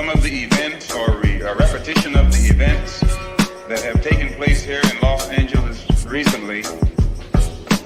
some of the events or a repetition of the events that have taken place here in Los Angeles recently,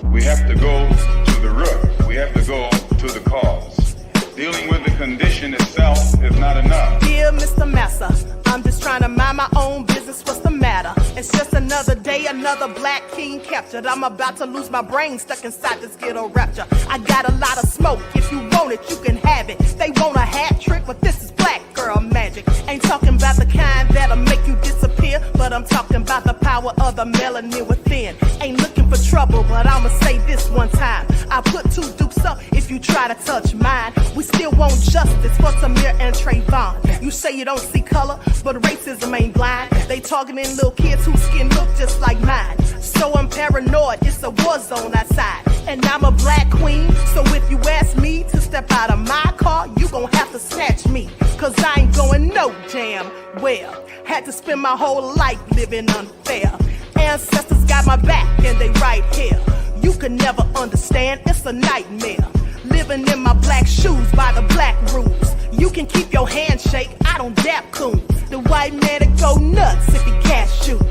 we have to go to the root. We have to go to the cause. Dealing with the condition itself is not enough. Dear Mr. Massa, I'm just trying to mind my own business. What's the matter? It's just another day, another black king captured. I'm about to lose my brain, stuck inside this ghetto rapture. I got a lot of smoke. If you want it, you can have it. They want a hat trick, but this is black girl magic. Ain't talking about the kind that'll make you disappear, but I'm talking about the power of the melanin within. Ain't looking for trouble, but I'ma say this one time. I put 2 dukes up if you try to touch mine. We still want justice for Tamar and Trayvon. You say you don't see color, but racism ain't blind. They targeting little kids whose skin look just like mine. So I'm paranoid, it's a war zone outside. And I'm a black queen, so if you ask me to step out of my car, you gon' have to snatch me. Cause I ain't going no damn well. Had to spend my whole life living unfair. Ancestors got my back and they right here. You can never understand, it's a nightmare. Living in my black shoes by the black rules. You can keep your handshake, I don't dap coons. The white man that go nuts if he can't shoot.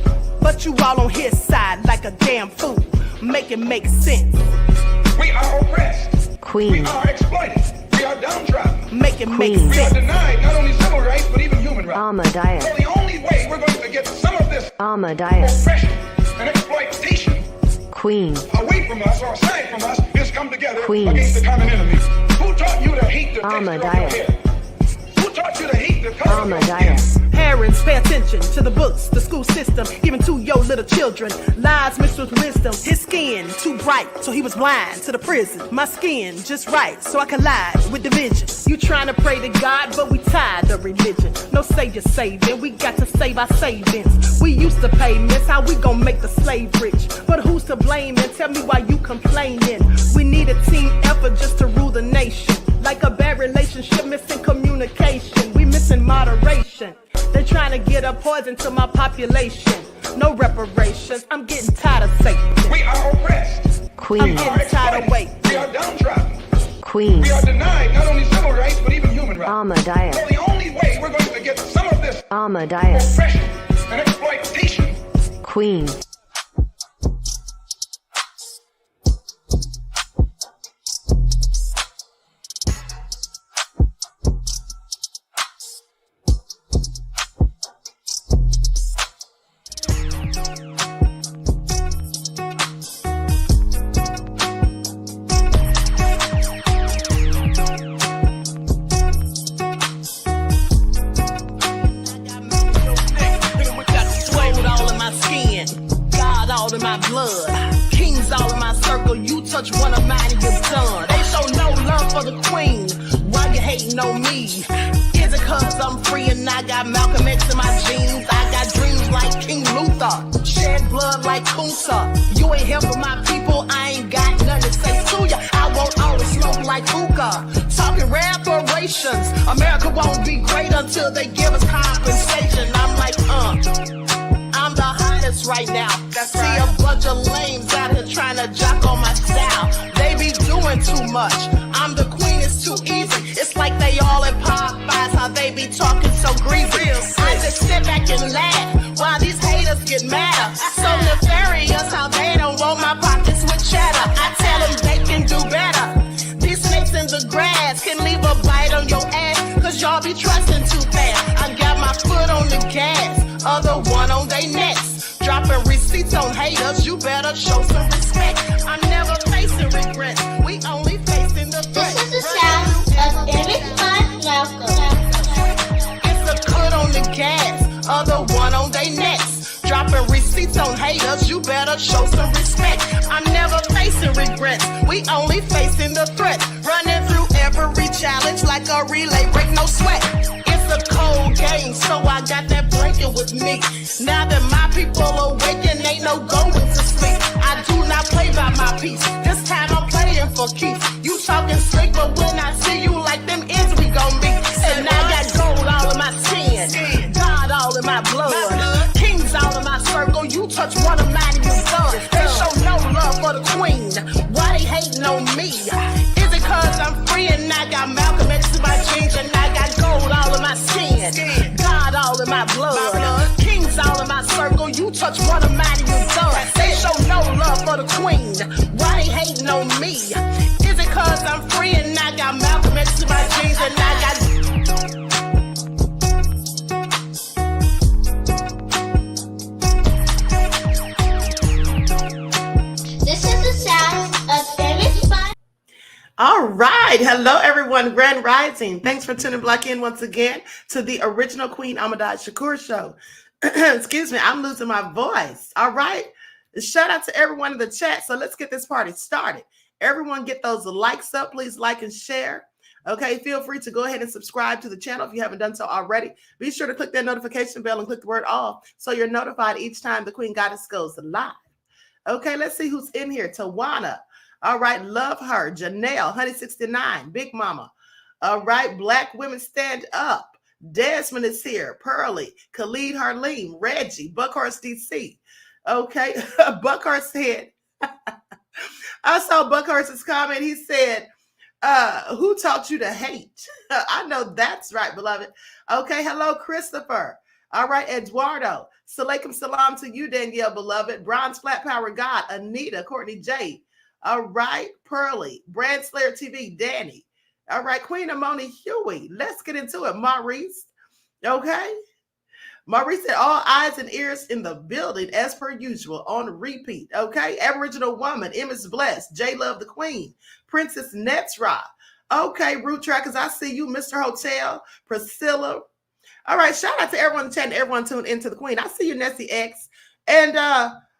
But you all on his side like a damn fool. Make it make sense. We are oppressed. Queen. We are exploited. We are downtrodden. Make it make We are sense. denied not only civil rights, but even human rights. Amadeus. So the only way we're going to get some of this Amadeus. oppression and exploitation Queen. away from us or aside from us is come together Queen. against the common enemy. Who taught you to hate the texture of your Amadeus. hair? Who taught you to hate the color of your skin? Amadeus. Parents, pay attention to the books, the school system, even to your little children. Lies mixed with wisdom. His skin too bright, so he was blind to the prison. My skin just right, so I collide with division. You trying to pray to God, but we tired of religion. No savior saving, we got to save our savings. We used to pay miss, how we gon' make the slave rich? But who's to blame, and tell me why you complaining? We need a team effort just to rule the nation. Like a bad relationship, missing communication. We missing moderation. They're trying to get a poison to my population. No reparations. I'm getting tired of Satan. We are oppressed. I'm Queen. getting tired of waiting. We are downtrodden. Queen. We are denied not only civil rights, but even human rights. Amadeus. So the only way we're going to get some of this Amadeus. oppression and exploitation. Queen. In my blood, kings all in my circle. You touch one of mine and you're done. They show no love for the queen. Why you hating on me? Is it cause I'm free and I got Malcolm X in my jeans? I got dreams like King Luther, shed blood like Kunsa. You ain't helping my people, I ain't got nothing to say to ya. I want all the smoke like hookah. Talking reparations. America won't be great until they give us compensation. I'm like, I'm the hottest right now. See a bunch of lames out here trying to jock on my style. They be doing too much. I'm the queen, it's too easy. It's like they all in Popeyes, how they be talking so greasy. I just sit back and laugh while these haters get mad. So nefarious how they don't want my pockets with cheddar. I tell them they can do better. These snakes in the grass can leave a bite on your ass, cause y'all be trusting too fast. I got my foot on the gas, other one on they necks. Dropping receipts on haters, you better show some respect. I'm never facing regrets, we only facing the threat. This is the sound of Eric It's a cut on the gas, other one on they necks. Dropping receipts on haters, you better show some respect. I'm never facing regrets, we only facing the threat. Running through every challenge like a relay, break no sweat. It's a cold game, so I got that blanket with me. Now that my people awaken, ain't no going to sleep. I do not play by my piece, this time I'm playing for keeps. You talking slick, but when I see you like them ends, we gon' meet. And I got gold all in my skin, God all in my blood, kings all in my circle. You touch one of mine and you're done. They show no love for the queen, why they hating on me? Is it cause I'm free and I got Malcolm X in my jeans and I got gold all in my skin? much run them out of your guts. They show no love for the queen. Why they hating on me? Is it cause I'm free and I got Malcolm X in my jeans and I got... This is the sound of Image by... All right. Hello, everyone. Grand Rising. Thanks for tuning back in once again to the original Queen QueenAShakur show. Excuse me. I'm losing my voice. All right. Shout out to everyone in the chat. So let's get this party started. Everyone get those likes up. Please like and share. Okay. Feel free to go ahead and subscribe to the channel if you haven't done so already. Be sure to click that notification bell and click the word all so you're notified each time the Queen Goddess goes live. Okay. Let's see who's in here. Tawana. All right, love her. Janelle, Honey 69, Big Mama. All right, Black Women Stand Up. Desmond is here. Pearly, Khalid Harleen, Reggie, Buckhorst DC. Okay, Buckhorst said, I saw Buckhorst's comment. He said, who taught you to hate? I know that's right, beloved. Okay, hello, Christopher. All right, Eduardo. Salaikum salam to you, Danielle, beloved. Bronze Flat Power God, Anita, Courtney J. All right, Pearly, Brand Slayer TV, Danny. All right, Queen Amoni Huey. Let's get into it, Maurice. Okay. Maurice said, all eyes and ears in the building as per usual on repeat. Okay. Aboriginal Woman, Emma's Blessed, J Love the Queen, Princess Netzra. Okay, Root Trackers, I see you, Mr. Hotel, Priscilla. All right, shout out to everyone in the chat and everyone tuned into the Queen. I see you, Nessie X. And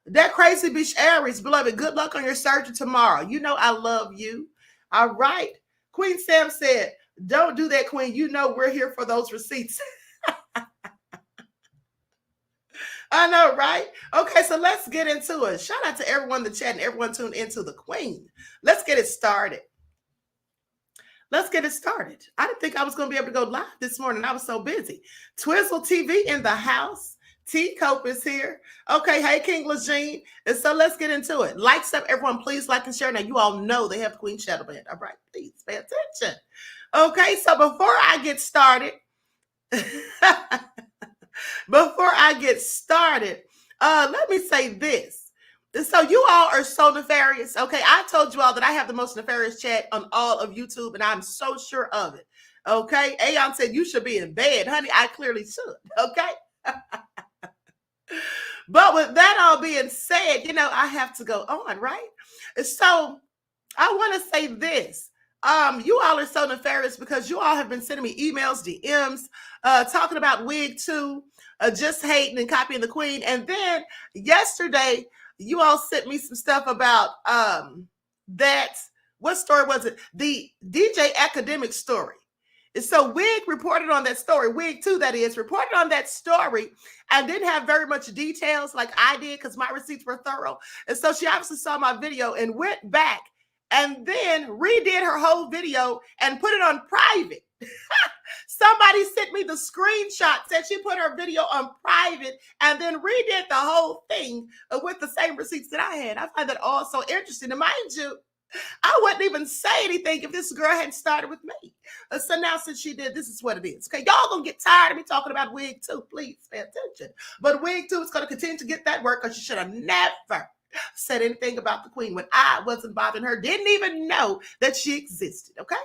that crazy bitch Aries, beloved, good luck on your surgery tomorrow. You know I love you. All right. Queen Sam said, don't do that, Queen. You know we're here for those receipts. I know, right? Okay, so let's get into it. Shout out to everyone in the chat and everyone tuned into the Queen. Let's get it started. Let's get it started. I didn't think I was going to be able to go live this morning. I was so busy. Twizzle TV in the house. T Cope is here. Okay, hey King Legine. And so let's get into it. Likes up, everyone. Please like and share. Now you all know they have Queen Shadow Band. All right, please pay attention. Okay, so before I get started, let me say this. So you all are so nefarious. Okay, I told you all that I have the most nefarious chat on all of YouTube, and I'm so sure of it. Okay, Aeon said you should be in bed, honey. I clearly should. Okay. But with that all being said, you know, I have to go on, right? So I want to say this. You all are so nefarious because you all have been sending me emails, DMs, talking about Wig 2, just hating and copying the Queen. And then yesterday, you all sent me some stuff about that. What story was it? The DJ Academic story. And so Wig reported on that story, Wig 2 that is, reported on that story and didn't have very much details like I did because my receipts were thorough. And so she obviously saw my video and went back and then redid her whole video and put it on private. Somebody sent me the screenshot, said she put her video on private and then redid the whole thing with the same receipts that I had. I find that all so interesting. And mind you, I wouldn't even say anything if this girl hadn't started with me. So now since she did, this is what it is. Okay, y'all gonna get tired of me talking about Wig 2. Please pay attention. But Wig 2 is gonna continue to get that work because she should have never said anything about the Queen when I wasn't bothering her. Didn't even know that she existed. Okay.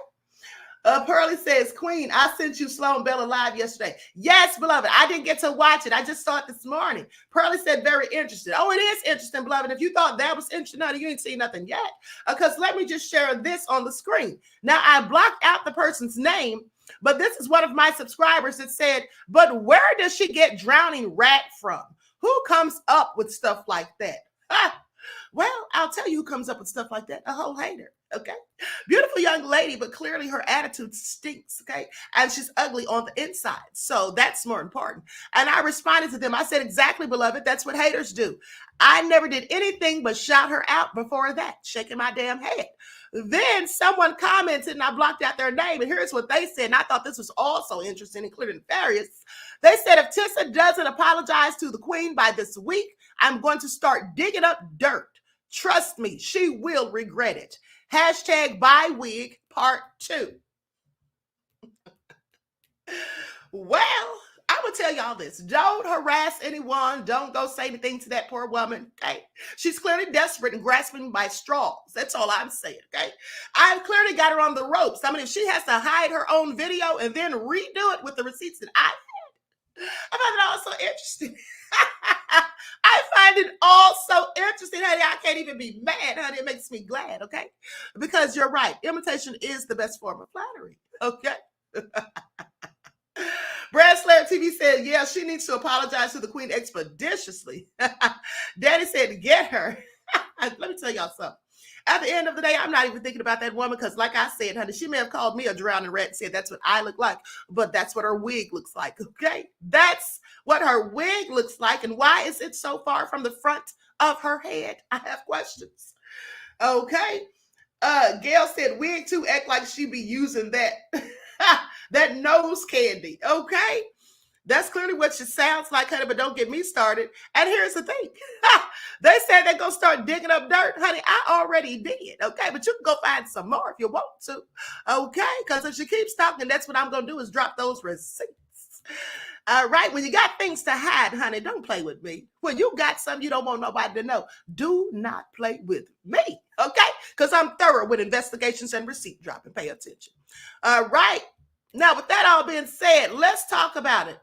Pearly says, Queen, I sent you Sloan Bella live yesterday. Yes, beloved. I didn't get to watch it. I just saw it this morning. Pearly said, very interesting. Oh, it is interesting, beloved. If you thought that was interesting, honey, you ain't seen nothing yet. Because let me just share this on the screen. Now, I blocked out the person's name, but this is one of my subscribers that said, but where does she get drowning rat from? Who comes up with stuff like that? Well, I'll tell you who comes up with stuff like that. A whole hater. Okay. Beautiful young lady, but clearly her attitude stinks. Okay. And she's ugly on the inside. So that's more important. And I responded to them. I said, exactly, beloved. That's what haters do. I never did anything but shout her out before that, shaking my damn head. Then someone commented and I blocked out their name. And here's what they said. And I thought this was also interesting and clearly nefarious. They said, if Tissa doesn't apologize to the Queen by this week, I'm going to start digging up dirt. Trust me, she will regret it. Hashtag buy wig part 2. Well, I'm going to gonna tell y'all this. Don't harass anyone. Don't go say anything to that poor woman. Okay. She's clearly desperate and grasping by straws. That's all I'm saying. Okay. I've clearly got her on the ropes. I mean, if she has to hide her own video and then redo it with the receipts that I find it all so interesting. I find it all so interesting, honey. I can't even be mad, honey. It makes me glad, okay? Because you're right. Imitation is the best form of flattery, okay? Brad Slayer TV said, yeah, she needs to apologize to the queen expeditiously. Daddy said, get her. Let me tell y'all something. At the end of the day, I'm not even thinking about that woman because, like I said, honey, she may have called me a drowning rat and said that's what I look like, but that's what her wig looks like, okay? That's what her wig looks like, and why is it so far from the front of her head? I have questions, okay? Gail said, wig too, act like she be using that, that nose candy, okay? That's clearly what she sounds like, honey, but don't get me started. And here's the thing. They said they're going to start digging up dirt. Honey, I already did, okay? But you can go find some more if you want to, okay? Because if she keeps talking, that's what I'm going to do is drop those receipts. All right? When you got things to hide, honey, don't play with me. When you got something you don't want nobody to know, do not play with me, okay? Because I'm thorough with investigations and receipt dropping. Pay attention. All right? Now, with that all being said, let's talk about it.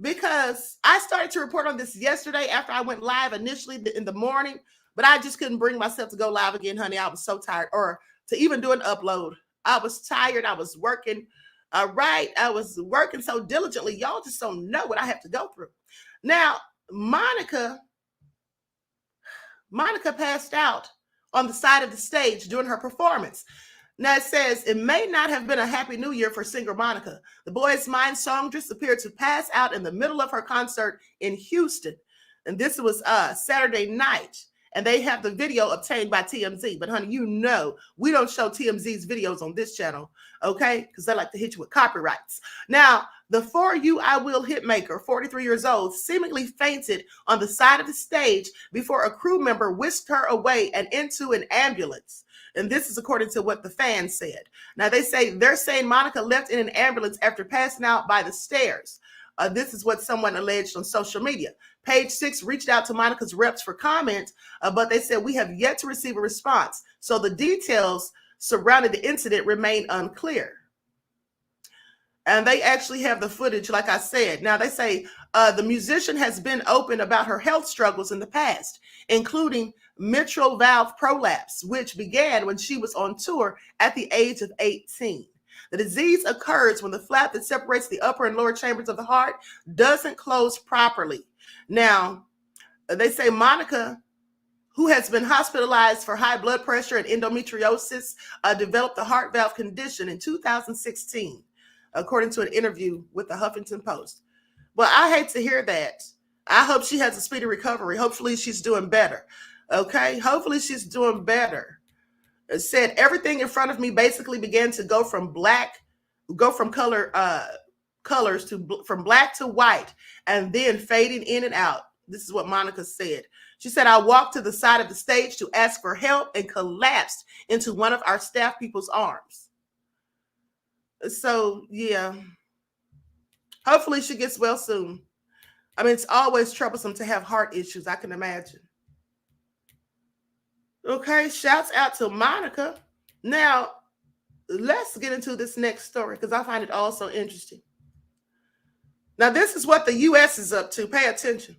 Because I started to report on this yesterday after I went live initially in the morning, but I just couldn't bring myself to go live again, honey. I was so tired, or to even do an upload. I was tired. I was working. All right. I was working so diligently. Y'all just don't know what I have to go through. Now, Monica passed out on the side of the stage during her performance. Now it says, it may not have been a happy new year for singer Monica. The Boys Mind songstress appeared to pass out in the middle of her concert in Houston. And this was Saturday night. And they have the video obtained by TMZ. But honey, you know, we don't show TMZ's videos on this channel, okay? Because they like to hit you with copyrights. Now, the For You I Will hitmaker, 43 years old, seemingly fainted on the side of the stage before a crew member whisked her away and into an ambulance. And this is according to what the fans said. Now, they're saying Monica left in an ambulance after passing out by the stairs. This is what someone alleged on social media. Page 6 reached out to Monica's reps for comment, but they said, we have yet to receive a response. So the details surrounding the incident remain unclear. And they actually have the footage, like I said. Now, they say the musician has been open about her health struggles in the past, including mitral valve prolapse, which began when she was on tour at the age of 18. The disease occurs when the flap that separates the upper and lower chambers of the heart doesn't close properly. Now, they say Monica, who has been hospitalized for high blood pressure and endometriosis, developed the heart valve condition in 2016, according to an interview with the Huffington Post. Well, I hate to hear that. I hope she has a speedy recovery. Hopefully she's doing better. Okay? Hopefully she's doing better. It said everything in front of me basically began to go from colors from black to white and then fading in and out. This is what Monica said. She said, I walked to the side of the stage to ask for help and collapsed into one of our staff people's arms. So, yeah. Hopefully she gets well soon. I mean, it's always troublesome to have heart issues, I can imagine. Okay, shouts out to Monica. Now, let's get into this next story because I find it all so interesting. Now, this is what the U.S. is up to. Pay attention.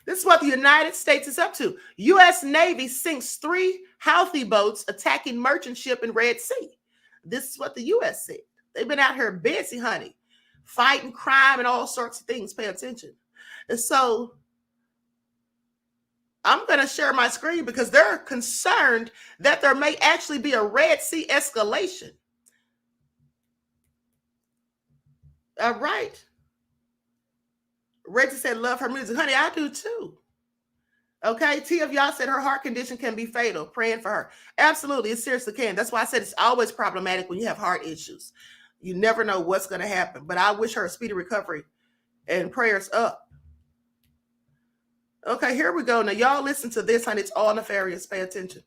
This is what the United States is up to. U.S. Navy sinks 3 Houthi boats attacking merchant ship in Red Sea. This is what the U.S. said. They've been out here busy, honey, fighting crime and all sorts of things. Pay attention. And so I'm going to share my screen because they're concerned that there may actually be a Red Sea escalation. All right. Reggie said, love her music. Honey, I do too. Okay. T of y'all said her heart condition can be fatal. Praying for her. Absolutely. It seriously can. That's why I said it's always problematic when you have heart issues. You never know what's going to happen. But I wish her a speedy recovery and prayers up. Okay, here we go. Now, y'all listen to this, honey. It's all nefarious. Pay attention.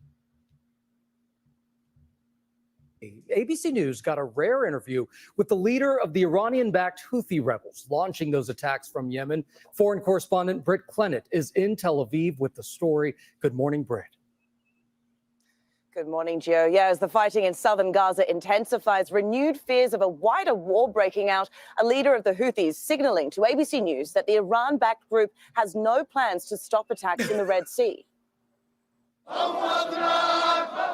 ABC News got a rare interview with the leader of the Iranian-backed Houthi rebels launching those attacks from Yemen. Foreign correspondent Britt Clennett is in Tel Aviv with the story. Good morning, Britt. Good morning, Gio. Yeah, as the fighting in southern Gaza intensifies, renewed fears of a wider war breaking out, a leader of the Houthis signaling to ABC News that the Iran-backed group has no plans to stop attacks in the Red Sea.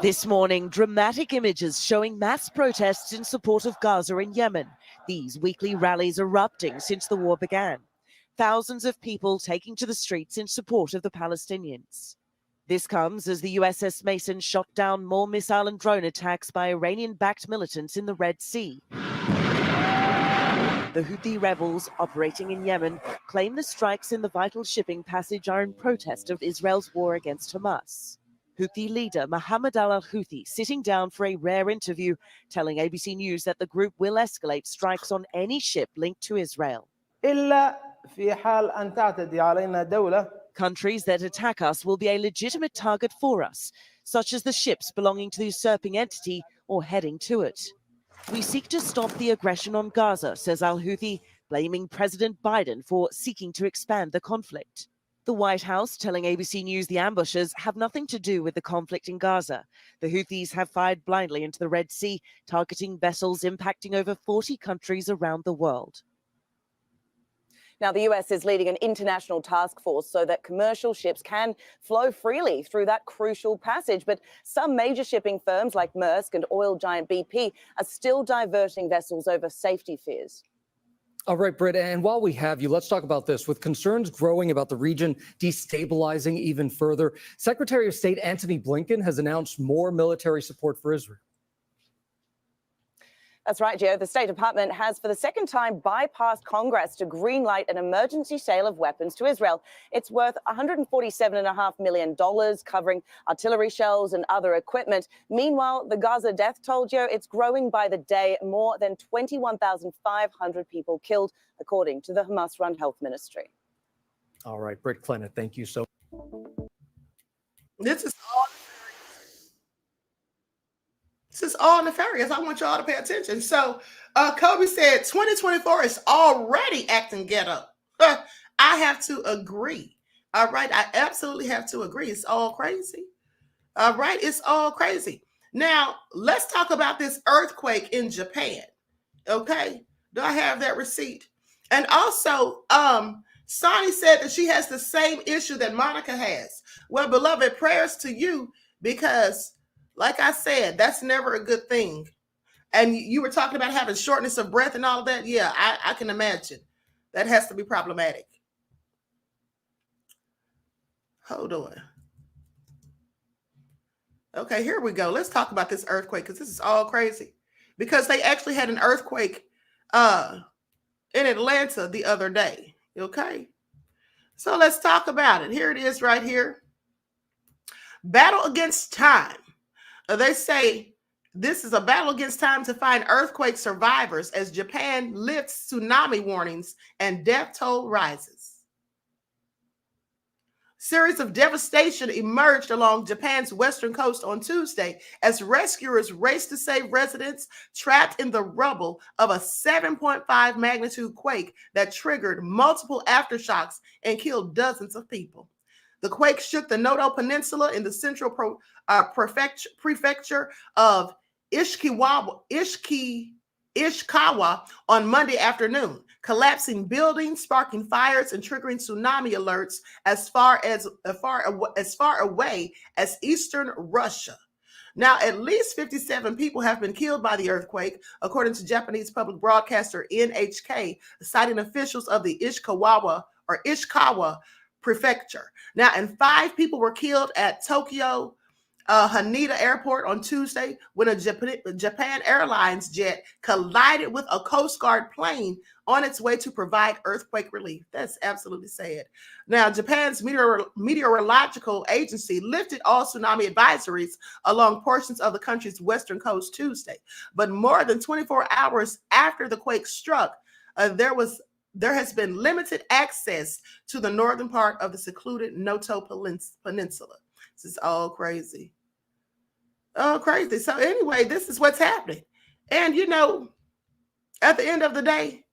This morning, dramatic images showing mass protests in support of Gaza in Yemen. These weekly rallies erupting since the war began. Thousands of people taking to the streets in support of the Palestinians. This comes as the USS Mason shot down more missile and drone attacks by Iranian-backed militants in the Red Sea. The Houthi rebels operating in Yemen claim the strikes in the vital shipping passage are in protest of Israel's war against Hamas. Houthi leader Mohammed al-Houthi sitting down for a rare interview, telling ABC News that the group will escalate strikes on any ship linked to Israel. Countries that attack us will be a legitimate target for us, such as the ships belonging to the usurping entity or heading to it. We seek to stop the aggression on Gaza, says al-Houthi, blaming President Biden for seeking to expand the conflict. The White House telling ABC News the ambushes have nothing to do with the conflict in Gaza. The Houthis have fired blindly into the Red Sea, targeting vessels impacting over 40 countries around the world. Now, the US is leading an international task force so that commercial ships can flow freely through that crucial passage. But some major shipping firms like Maersk and oil giant BP are still diverting vessels over safety fears. All right, Britt, and while we have you, let's talk about this. With concerns growing about the region destabilizing even further, Secretary of State Antony Blinken has announced more military support for Israel. That's right, Gio. The State Department has, for the second time, bypassed Congress to greenlight an emergency sale of weapons to Israel. It's worth $147.5 million, covering artillery shells and other equipment. Meanwhile, the Gaza death toll, Gio, it's growing by the day. More than 21,500 people killed, according to the Hamas-run health ministry. All right, Britt Clennett, thank you so much. This is all nefarious. I want y'all to pay attention. So Kobe said 2024 is already acting ghetto. I have to agree. All right. I absolutely have to agree. It's all crazy. All right. It's all crazy. Now, let's talk about this earthquake in Japan. Okay. Do I have that receipt? And also, Sonny said that she has the same issue that Monica has. Well, beloved, prayers to you because like I said, that's never a good thing. And you were talking about having shortness of breath and all of that. Yeah, I can imagine. That has to be problematic. Hold on. Okay, here we go. Let's talk about this earthquake because this is all crazy. Because they actually had an earthquake in Atlanta the other day. Okay? So let's talk about it. Here it is right here. Battle against time. They say this is a battle against time to find earthquake survivors as Japan lifts tsunami warnings and death toll rises. Series of devastation emerged along Japan's western coast on Tuesday as rescuers raced to save residents trapped in the rubble of a 7.5 magnitude quake that triggered multiple aftershocks and killed dozens of people. The quake shook the Noto Peninsula in the central prefecture of Ishikawa on Monday afternoon, collapsing buildings, sparking fires, and triggering tsunami alerts as far away as eastern Russia. Now, at least 57 people have been killed by the earthquake, according to Japanese public broadcaster NHK, citing officials of the Ishikawa prefecture. Now, and 5 people were killed at Tokyo Haneda Airport on Tuesday when a Japan Airlines jet collided with a Coast Guard plane on its way to provide earthquake relief. That's absolutely sad. Now, Japan's meteorological agency lifted all tsunami advisories along portions of the country's western coast Tuesday. But more than 24 hours after the quake struck, there has been limited access to the northern part of the secluded Noto Peninsula. This is all crazy. Oh, crazy. So anyway, this is what's happening. And you know, at the end of the day,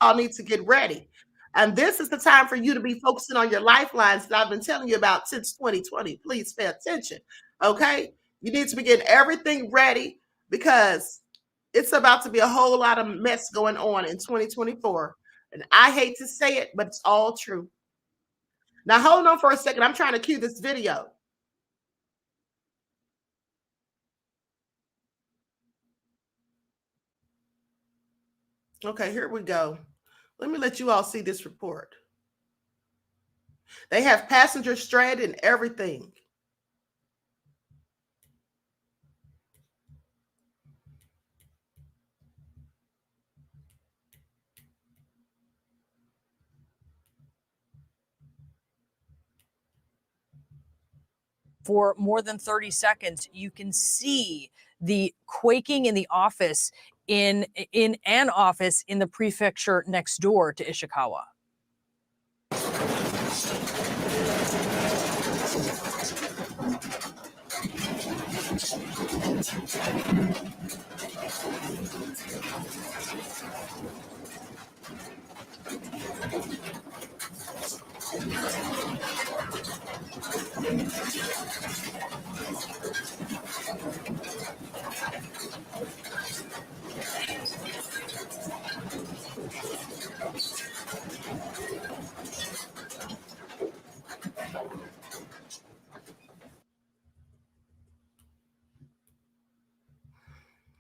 all need to get ready. And this is the time for you to be focusing on your lifelines that I've been telling you about since 2020. Please pay attention. Okay? You need to be getting everything ready because it's about to be a whole lot of mess going on in 2024. And I hate to say it, but it's all true. Now, hold on for a second. I'm trying to cue this video. Okay, here we go. Let me let you all see this report. They have passengers stranded and everything. For more than 30 seconds, you can see the quaking in the office in an office in the prefecture next door to Ishikawa.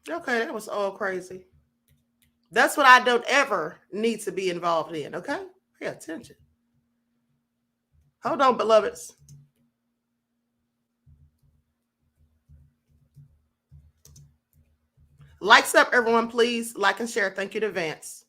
Okay, that was all crazy. That's what I don't ever need to be involved in, okay? Pay attention. Hold on, beloveds. Likes up, everyone, please. Like and share. Thank you in advance.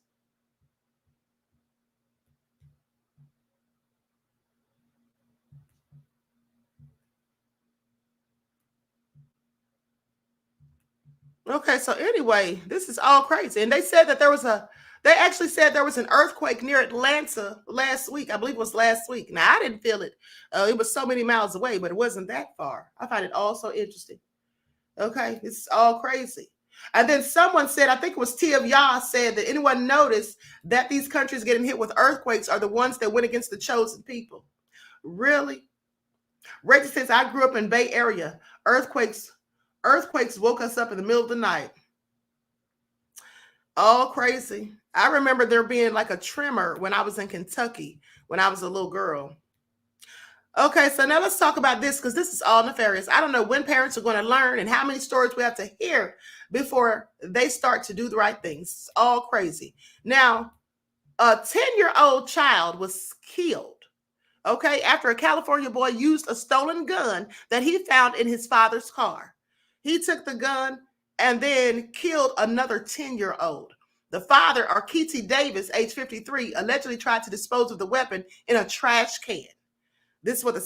Okay, so anyway, this is all crazy. And they said that they actually said there was an earthquake near Atlanta last week. I believe it was last week. Now, I didn't feel it. It was so many miles away, but it wasn't that far. I find it all so interesting. Okay, this is all crazy. And then someone said, I think it was T of Yah said that anyone noticed that these countries getting hit with earthquakes are the ones that went against the chosen people. Really? Reggie says, I grew up in Bay Area. Earthquakes woke us up in the middle of the night. All crazy. I remember there being like a tremor when I was in Kentucky when I was a little girl. Okay, so now let's talk about this because this is all nefarious. I don't know when parents are going to learn and how many stories we have to hear before they start to do the right things. It's all crazy. Now, a 10-year-old child was killed, okay, after a California boy used a stolen gun that he found in his father's car. He took the gun and then killed another 10-year-old. The father, Arkiti Davis, age 53, allegedly tried to dispose of the weapon in a trash can. This is what the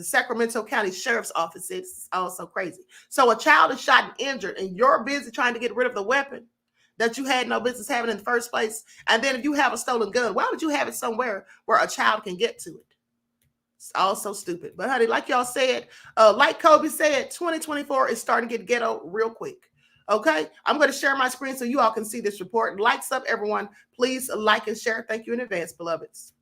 Sacramento County Sheriff's Office said. It's also crazy. So a child is shot and injured, and you're busy trying to get rid of the weapon that you had no business having in the first place. And then if you have a stolen gun, why would you have it somewhere where a child can get to it? It's all so stupid. But honey, like y'all said, like Kobe said, 2024 is starting to get ghetto real quick. Okay, I'm going to share my screen so you all can see this report. Likes up, everyone. Please like and share. Thank you in advance, beloveds.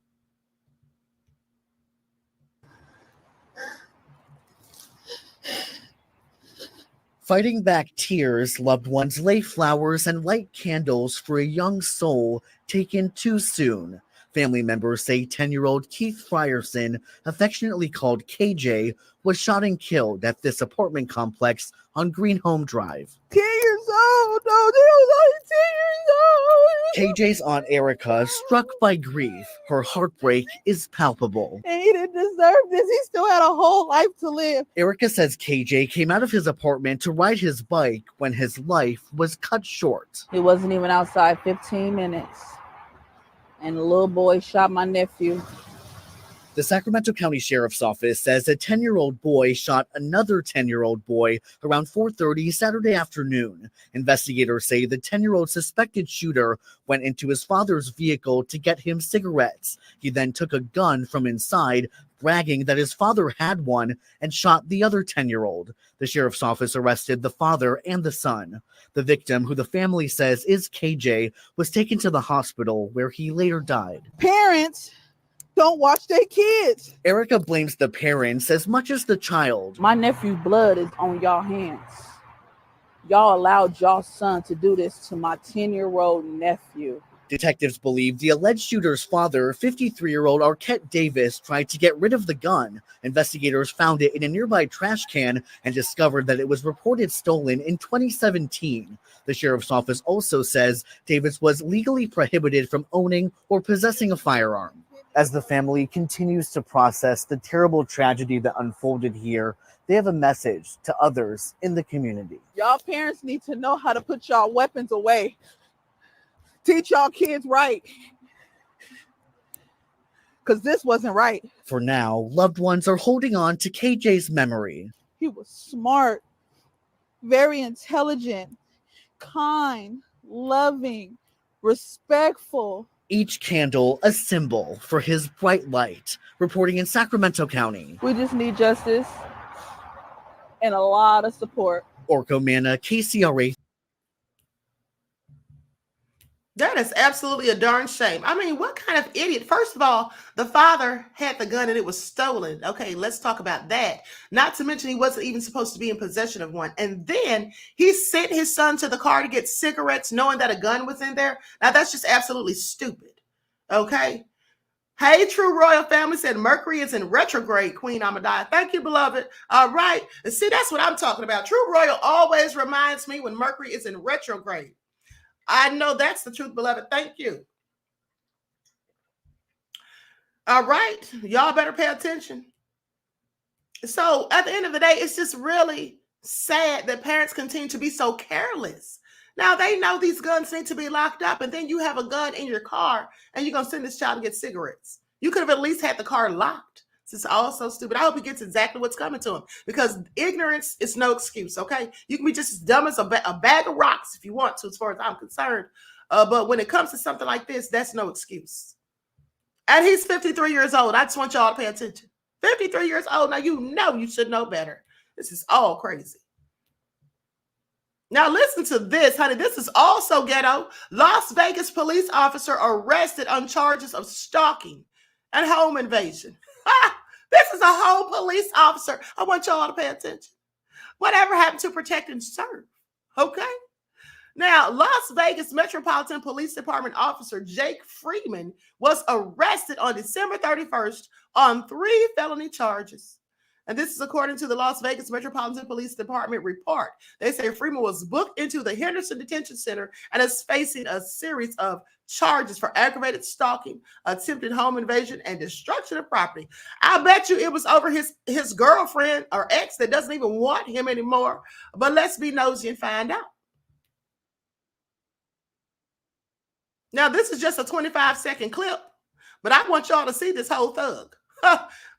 Fighting back tears, loved ones lay flowers and light candles for a young soul taken too soon. Family members say 10-year-old Keith Frierson, affectionately called KJ, was shot and killed at this apartment complex on Green Home Drive. 10 years old! No, they was only 10 years old! KJ's aunt Erica, struck by grief, her heartbreak is palpable. And he didn't deserve this. He still had a whole life to live. Erica says KJ came out of his apartment to ride his bike when his life was cut short. He wasn't even outside 15 minutes. And the little boy shot my nephew. The Sacramento County Sheriff's Office says a 10-year-old boy shot another 10-year-old boy around 4:30 Saturday afternoon. Investigators say the 10-year-old suspected shooter went into his father's vehicle to get him cigarettes. He then took a gun from inside, bragging that his father had one, and shot the other 10-year-old. The sheriff's office arrested the father and the son. The victim, who the family says is KJ, was taken to the hospital where he later died. Parents don't watch their kids. Erica blames the parents as much as the child. My nephew's blood is on y'all hands. Y'all allowed y'all son to do this to my 10-year-old nephew. Detectives believe the alleged shooter's father, 53-year-old Arquette Davis, tried to get rid of the gun. Investigators found it in a nearby trash can and discovered that it was reported stolen in 2017. The sheriff's office also says Davis was legally prohibited from owning or possessing a firearm. As the family continues to process the terrible tragedy that unfolded here, they have a message to others in the community. Y'all parents need to know how to put y'all weapons away. Teach y'all kids right. Because this wasn't right. For now, loved ones are holding on to KJ's memory. He was smart, very intelligent, kind, loving, respectful. Each candle a symbol for his bright light. Reporting in Sacramento County. We just need justice and a lot of support. Orko Manna, KCRA. That is absolutely a darn shame. I mean, what kind of idiot? First of all, the father had the gun and it was stolen. Okay, let's talk about that. Not to mention he wasn't even supposed to be in possession of one. And then he sent his son to the car to get cigarettes knowing that a gun was in there. Now, that's just absolutely stupid. Okay? Hey, True Royal Family said Mercury is in retrograde, Queen Amadai. Thank you, beloved. All right. And see, that's what I'm talking about. True Royal always reminds me when Mercury is in retrograde. I know that's the truth, beloved. Thank you. All right. Y'all better pay attention. So at the end of the day, it's just really sad that parents continue to be so careless. Now, they know these guns need to be locked up, and then you have a gun in your car, and you're going to send this child to get cigarettes. You could have at least had the car locked. This is all so stupid. I hope he gets exactly what's coming to him, because ignorance is no excuse, okay? You can be just as dumb as a bag of rocks if you want to, as far as I'm concerned. But when it comes to something like this, that's no excuse. And he's 53 years old. I just want y'all to pay attention. 53 years old. Now, you know you should know better. This is all crazy. Now, listen to this, honey. This is also ghetto. Las Vegas police officer arrested on charges of stalking and home invasion. This is a whole police officer. I want y'all to pay attention. Whatever happened to protect and serve? Okay. Now, Las Vegas Metropolitan Police Department officer Jake Freeman was arrested on December 31st on 3 felony charges. And this is according to the Las Vegas Metropolitan Police Department report. They say Freeman was booked into the Henderson Detention Center and is facing a series of charges for aggravated stalking, attempted home invasion, and destruction of property. I bet you it was over his girlfriend or ex that doesn't even want him anymore. But let's be nosy and find out. Now, this is just a 25-second clip, but I want y'all to see this whole thug.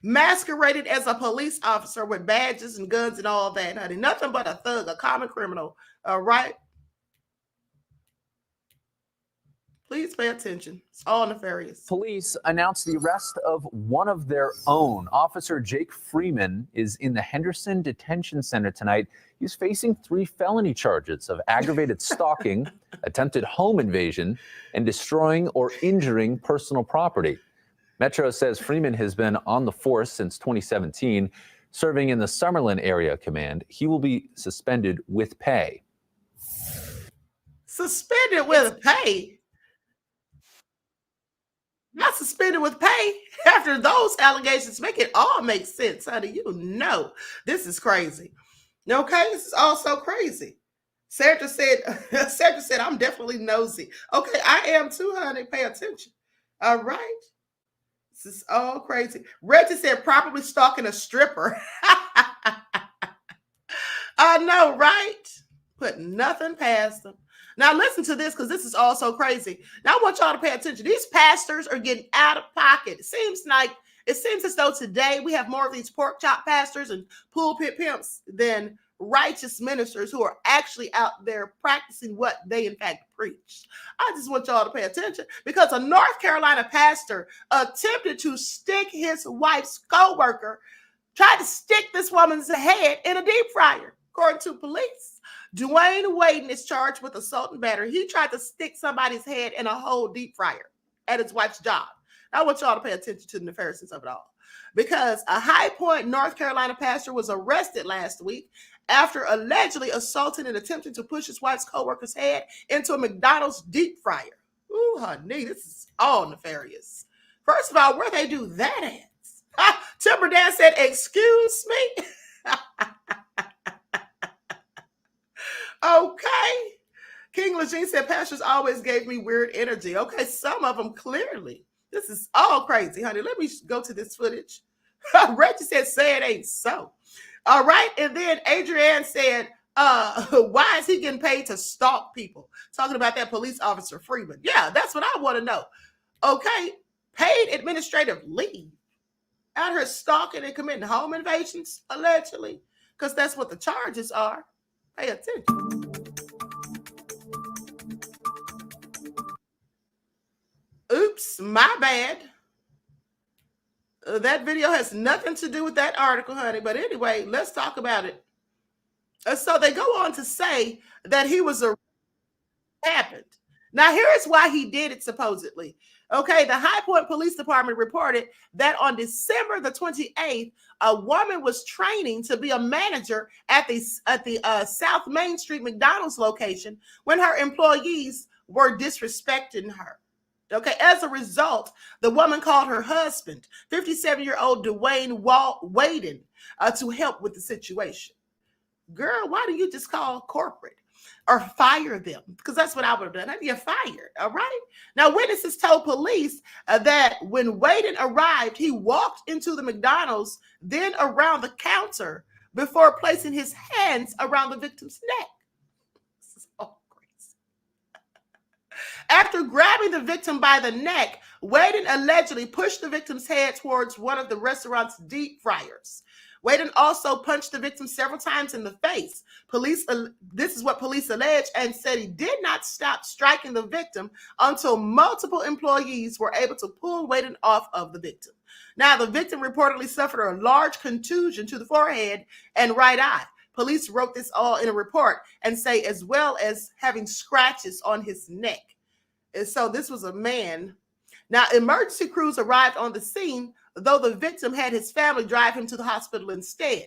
Masqueraded as a police officer with badges and guns and all that, honey. Nothing but a thug, a common criminal. All right. Please pay attention. It's all nefarious. Police announced the arrest of one of their own. Officer Jake Freeman is in the Henderson Detention Center tonight. He's facing 3 felony charges of aggravated stalking, attempted home invasion, and destroying or injuring personal property. Metro says Freeman has been on the force since 2017, serving in the Summerlin Area Command. He will be suspended with pay. Suspended with pay? Not suspended with pay. After those allegations, make it all make sense, honey. You know this is crazy. Okay, this is all so crazy. Sandra said, I'm definitely nosy. Okay, I am too, honey. Pay attention. All right. This is all crazy. Reggie said probably stalking a stripper. I know, right? Put nothing past them. Now listen to this, because this is all so crazy. Now I want y'all to pay attention. These pastors are getting out of pocket. It seems like It seems as though today we have more of these pork chop pastors and pulpit pimps than righteous ministers who are actually out there practicing what they in fact preach. I just want y'all to pay attention because a North Carolina pastor attempted to stick his wife's co-worker, tried to stick this woman's head in a deep fryer. According to police, Dwayne Waden is charged with assault and battery. He tried to stick somebody's head in a whole deep fryer at his wife's job. I want y'all to pay attention to the nefariousness of it all because a High Point, North Carolina pastor was arrested last week after allegedly assaulting and attempting to push his wife's co-worker's head into a McDonald's deep fryer. Ooh, honey, this is all nefarious. First of all, where they do that at? Timber Dan said, excuse me? Okay. King Lejean said, pastors always gave me weird energy. Okay, some of them clearly. This is all crazy, honey. Let me go to this footage. Reggie said, say it ain't so. All right. And then Adrienne said, why is he getting paid to stalk people? Talking about that police officer Freeman. Yeah, that's what I want to know. Okay. Paid administrative leave. Out here stalking and committing home invasions, allegedly. Because that's what the charges are. Pay attention. Oops, my bad. That video has nothing to do with that article, honey. But anyway, let's talk about it. So they go on to say that he was happened. Now, here's why he did it, supposedly. Okay, the High Point Police Department reported that on December the 28th, a woman was training to be a manager at the South Main Street McDonald's location when her employees were disrespecting her. Okay, as a result, the woman called her husband, 57-year-old Dwayne Waden, to help with the situation. Girl, why do you just call corporate or fire them? Because that's what I would have done. I'd be fired, all right? Now, witnesses told police that when Waden arrived, he walked into the McDonald's, then around the counter before placing his hands around the victim's neck. This is all crazy. After grabbing the victim by the neck, Waden allegedly pushed the victim's head towards one of the restaurant's deep fryers. Waden also punched the victim several times in the face. This is what police alleged, and said he did not stop striking the victim until multiple employees were able to pull Waden off of the victim. Now, the victim reportedly suffered a large contusion to the forehead and right eye. Police wrote this all in a report and say as well as having scratches on his neck. And so this was a man. Now, emergency crews arrived on the scene, though the victim had his family drive him to the hospital instead.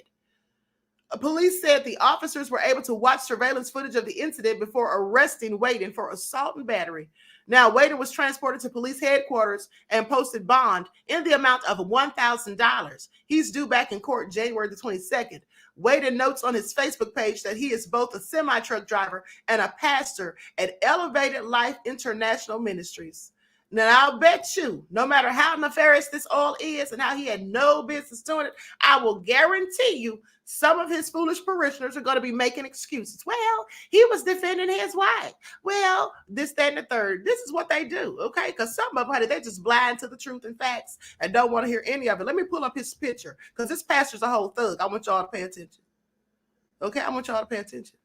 Police said the officers were able to watch surveillance footage of the incident before arresting Waden for assault and battery. Now, Waden was transported to police headquarters and posted bond in the amount of $1,000. He's due back in court January the 22nd. Waden notes on his Facebook page that he is both a semi-truck driver and a pastor at Elevated Life International Ministries. Now, I'll bet you, no matter how nefarious this all is and how he had no business doing it, I will guarantee you some of his foolish parishioners are going to be making excuses. Well, he was defending his wife. Well, this, that, and the third. This is what they do, okay? Because some of them, honey, they're just blind to the truth and facts and don't want to hear any of it. Let me pull up his picture because this pastor's a whole thug. I want y'all to pay attention. Okay, I want y'all to pay attention.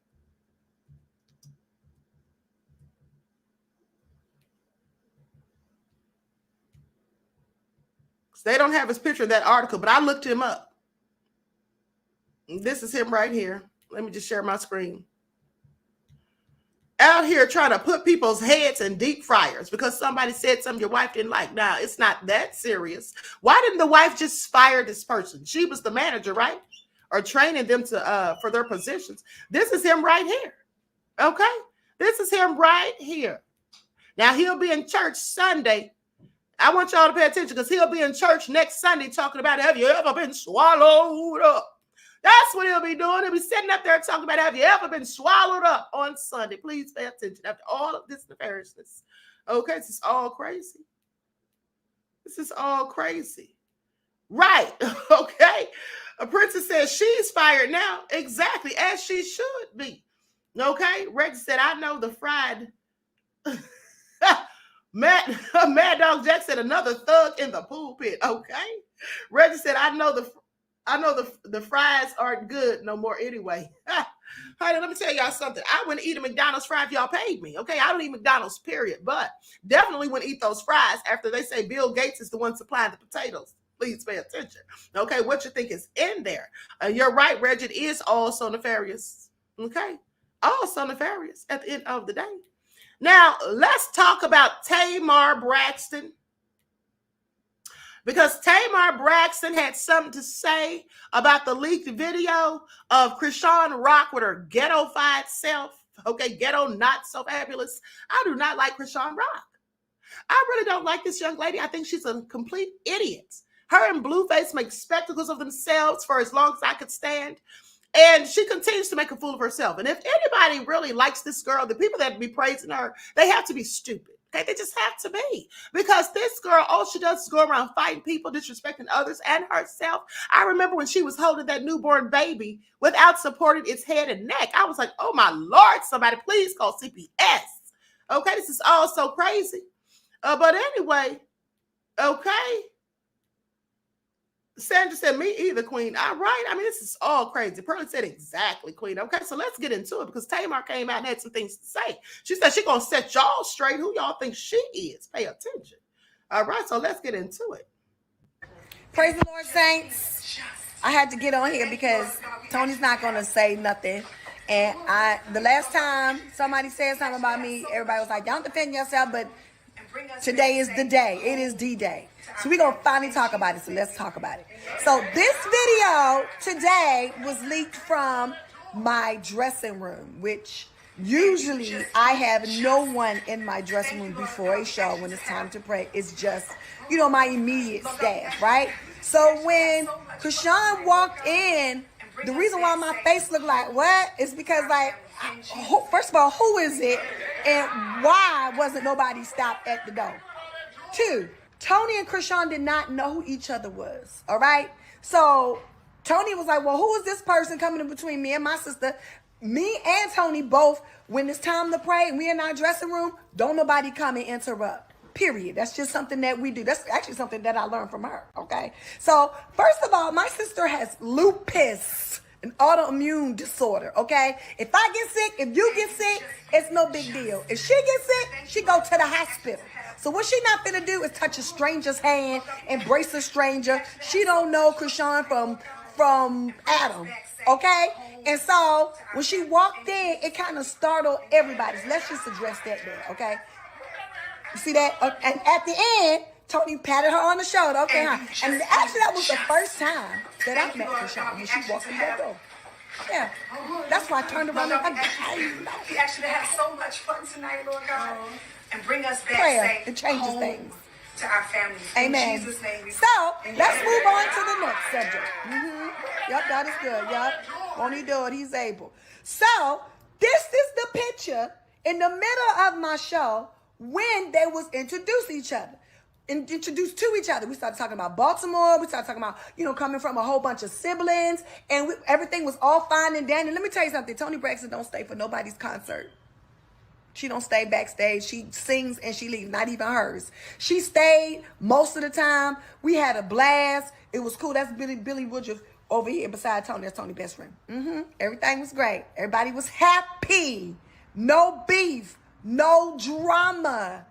They don't have his picture in that article, but I looked him up. This is him right here. Let me just share my screen. Out here trying to put people's heads in deep fryers because somebody said something your wife didn't like. Now, it's not that serious. Why didn't the wife just fire this person? She was the manager, right? Or training them to for their positions. This is him right here. Okay? This is him right here. Now, he'll be in church Sunday. I want y'all to pay attention because he'll be in church next Sunday talking about, have you ever been swallowed up? That's what he'll be doing. He'll be sitting up there talking about, have you ever been swallowed up on Sunday? Please pay attention after all of this nefariousness. Okay, this is all crazy. This is all crazy. Right, okay. A princess says she's fired now. Exactly, as she should be. Okay, Reggie said, I know the fried... Mad Dog Jack said another thug in the pulpit. Okay. Reggie said, I know the fries aren't good no more anyway. Honey, let me tell y'all something. I wouldn't eat a McDonald's fry if y'all paid me. Okay. I don't eat McDonald's, period. But definitely wouldn't eat those fries after they say Bill Gates is the one supplying the potatoes. Please pay attention. Okay. What you think is in there? You're right, Reggie. It is all so nefarious. Okay. All so nefarious at the end of the day. Now, let's talk about Tamar Braxton. Because Tamar Braxton had something to say about the leaked video of Chrisean Rock with her ghetto-fied self. Okay, ghetto not so fabulous. I do not like Chrisean Rock. I really don't like this young lady. I think she's a complete idiot. Her and Blueface make spectacles of themselves for as long as I could stand. And she continues to make a fool of herself. And if anybody really likes this girl, the people that be praising her, they have to be stupid. Okay, they just have to be. Because this girl, all she does is go around fighting people, disrespecting others and herself. I remember when she was holding that newborn baby without supporting its head and neck. I was like, oh my Lord, somebody please call CPS. Okay, this is all so crazy. But anyway, okay. Sandra said, me either, Queen. All right. I mean, this is all crazy. Pearlie said exactly, Queen. Okay, so let's get into it because Tamar came out and had some things to say. She said she's going to set y'all straight. Who y'all think she is? Pay attention. All right, so let's get into it. Praise the Lord, saints. I had to get on here because Tony's not going to say nothing. And the last time somebody said something about me, everybody was like, don't defend yourself, but today is the day. It is D-Day. So we're going to finally talk about it. So let's talk about it. So this video today was leaked from my dressing room, which usually I have no one in my dressing room before a show when it's time to pray. It's just, you know, my immediate staff, right? So when Chrisean walked in, the reason why my face looked like what is because, like, first of all, who is it? And why wasn't nobody stopped at the door? 2, Tony and Chrisean did not know who each other was, all right? So Tony was like, well, who is this person coming in between me and my sister? Me and Tony both, when it's time to pray and we in our dressing room, don't nobody come and interrupt, period. That's just something that we do. That's actually something that I learned from her, okay? So first of all, my sister has lupus, an autoimmune disorder, okay? If I get sick, if you get sick, it's no big deal. If she gets sick, she go to the hospital. So what she not finna do is touch a stranger's hand, embrace a stranger. She don't know Chrisean from Adam, okay? And so when she walked in, it kind of startled everybody. So let's just address that there, okay? You see that? And at the end, Tony patted her on the shoulder, okay, huh? And actually, that was the first time that I met Chrisean when she walked in that door. Yeah, that's why I turned around and we actually had so much fun tonight, Lord God, and bring us back prayer. It changes things. To our families. Amen. In Jesus' name we so let's move on to the next subject. Yep, that is good. Yep, won't he do it? He's able. So this is the picture in the middle of my show when they was introduced to each other. Introduced to each other. We started talking about Baltimore. We started talking about, you know, coming from a whole bunch of siblings. And everything was all fine and dandy. Let me tell you something. Tony Braxton don't stay for nobody's concert. She don't stay backstage. She sings and she leaves, not even hers. She stayed most of the time. We had a blast. It was cool. That's Billy Woodruff over here beside Tony. That's Tony's best friend. Everything was great. Everybody was happy. No beef. No drama.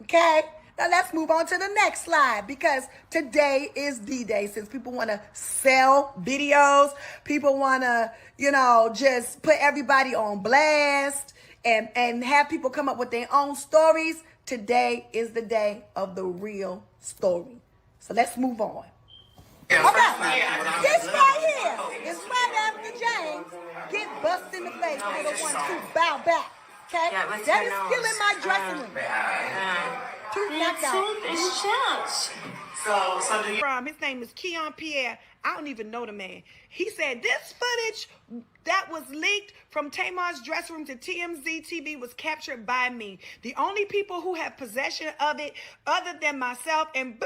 Okay? Now let's move on to the next slide because today is D-Day. Since people want to sell videos, people want to, you know, just put everybody on blast and have people come up with their own stories. Today is the day of the real story. So let's move on. Okay, this right here is right after James get busted in the face with a 1-2 bow back. Okay, that is still in my dressing room. His name is Keon Pierre. I don't even know the man. He said this footage that was leaked from Tamar's dressing room to TMZ TV was captured by me. The only people who have possession of it other than myself and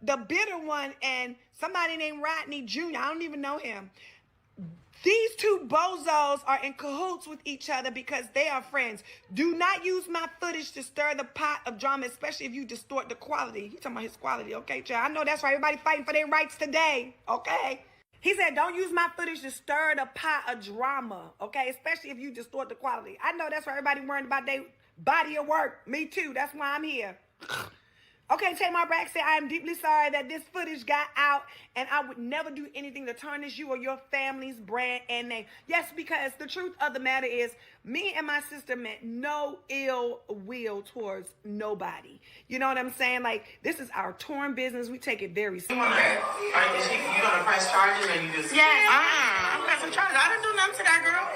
the bitter one and somebody named Rodney Jr. I don't even know him. These two bozos are in cahoots with each other because they are friends. Do not use my footage to stir the pot of drama, especially if you distort the quality. You talking about his quality, okay, child? I know that's right. Everybody fighting for their rights today, okay? He said, don't use my footage to stir the pot of drama, okay? Especially if you distort the quality. I know that's right. Everybody worrying about their body of work. Me too. That's why I'm here. Okay, Tamar said, I am deeply sorry that this footage got out, and I would never do anything to tarnish you or your family's brand and name. Yes, because the truth of the matter is, me and my sister meant no ill will towards nobody. You know what I'm saying? Like, this is our torn business. We take it very seriously. You gonna press charges or you just... Yes. I'm pressing charges. I didn't do nothing to that girl.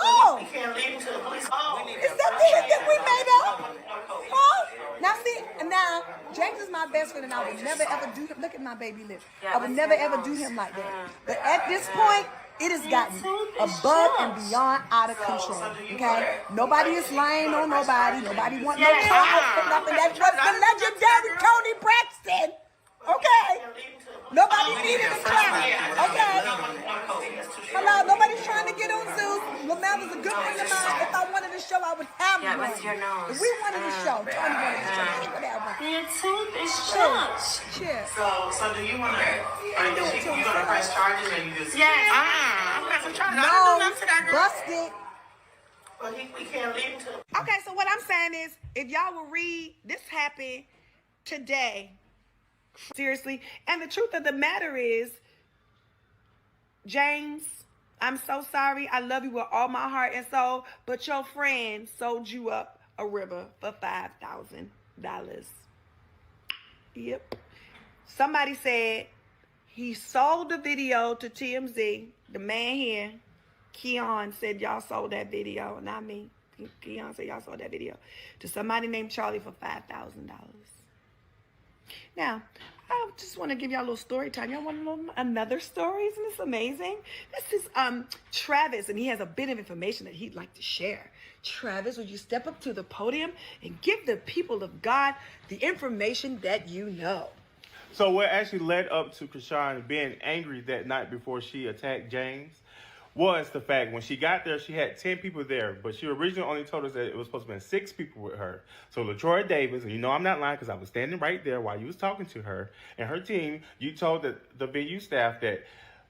Oh, We can't leave him to the police. Oh, is that the hit that we made up? Huh? Now see, now James is my best friend, and I would never ever do him. Look at my baby lip. I would never ever do him like that. But at this point, it has gotten above and beyond out of control. Okay, nobody is lying on nobody. Nobody want no trouble. Nothing. That was the legendary Tony Braxton. Okay. Nobody needed a clap. Okay. Hello, nobody's trying to get on Zeus. Lamel was a good friend of mine. If I wanted a show, I would have one. what's your nose? If we wanted a show, Tony wanted a show. He would have one. Your tooth is chapped. Cheers. So do you want to... You gonna press charges or you just... Yes. I'm pressing charges. I didn't do No, nothing to that girl. busted. But we can't leave him to... Okay, so what I'm saying is, if y'all will read, this happened today. Seriously. And the truth of the matter is, James, I'm so sorry. I love you with all my heart and soul, but your friend sold you up a river for $5,000. Yep. Somebody said he sold the video to TMZ. The man here, Keon, said y'all sold that video, not me. Keon said y'all sold that video to somebody named Charlie for $5,000. Now, I just want to give y'all a little story time. Y'all want to know another story? Isn't this amazing? This is Travis, and he has a bit of information that he'd like to share. Travis, would you step up to the podium and give the people of God the information that you know? So what actually led up to Chrisean being angry that night before she attacked James was the fact when she got there, she had 10 people there, but she originally only told us that it was supposed to be 6 people with her. So LaTroy Davis, and you know I'm not lying because I was standing right there while you was talking to her and her team, you told the venue staff that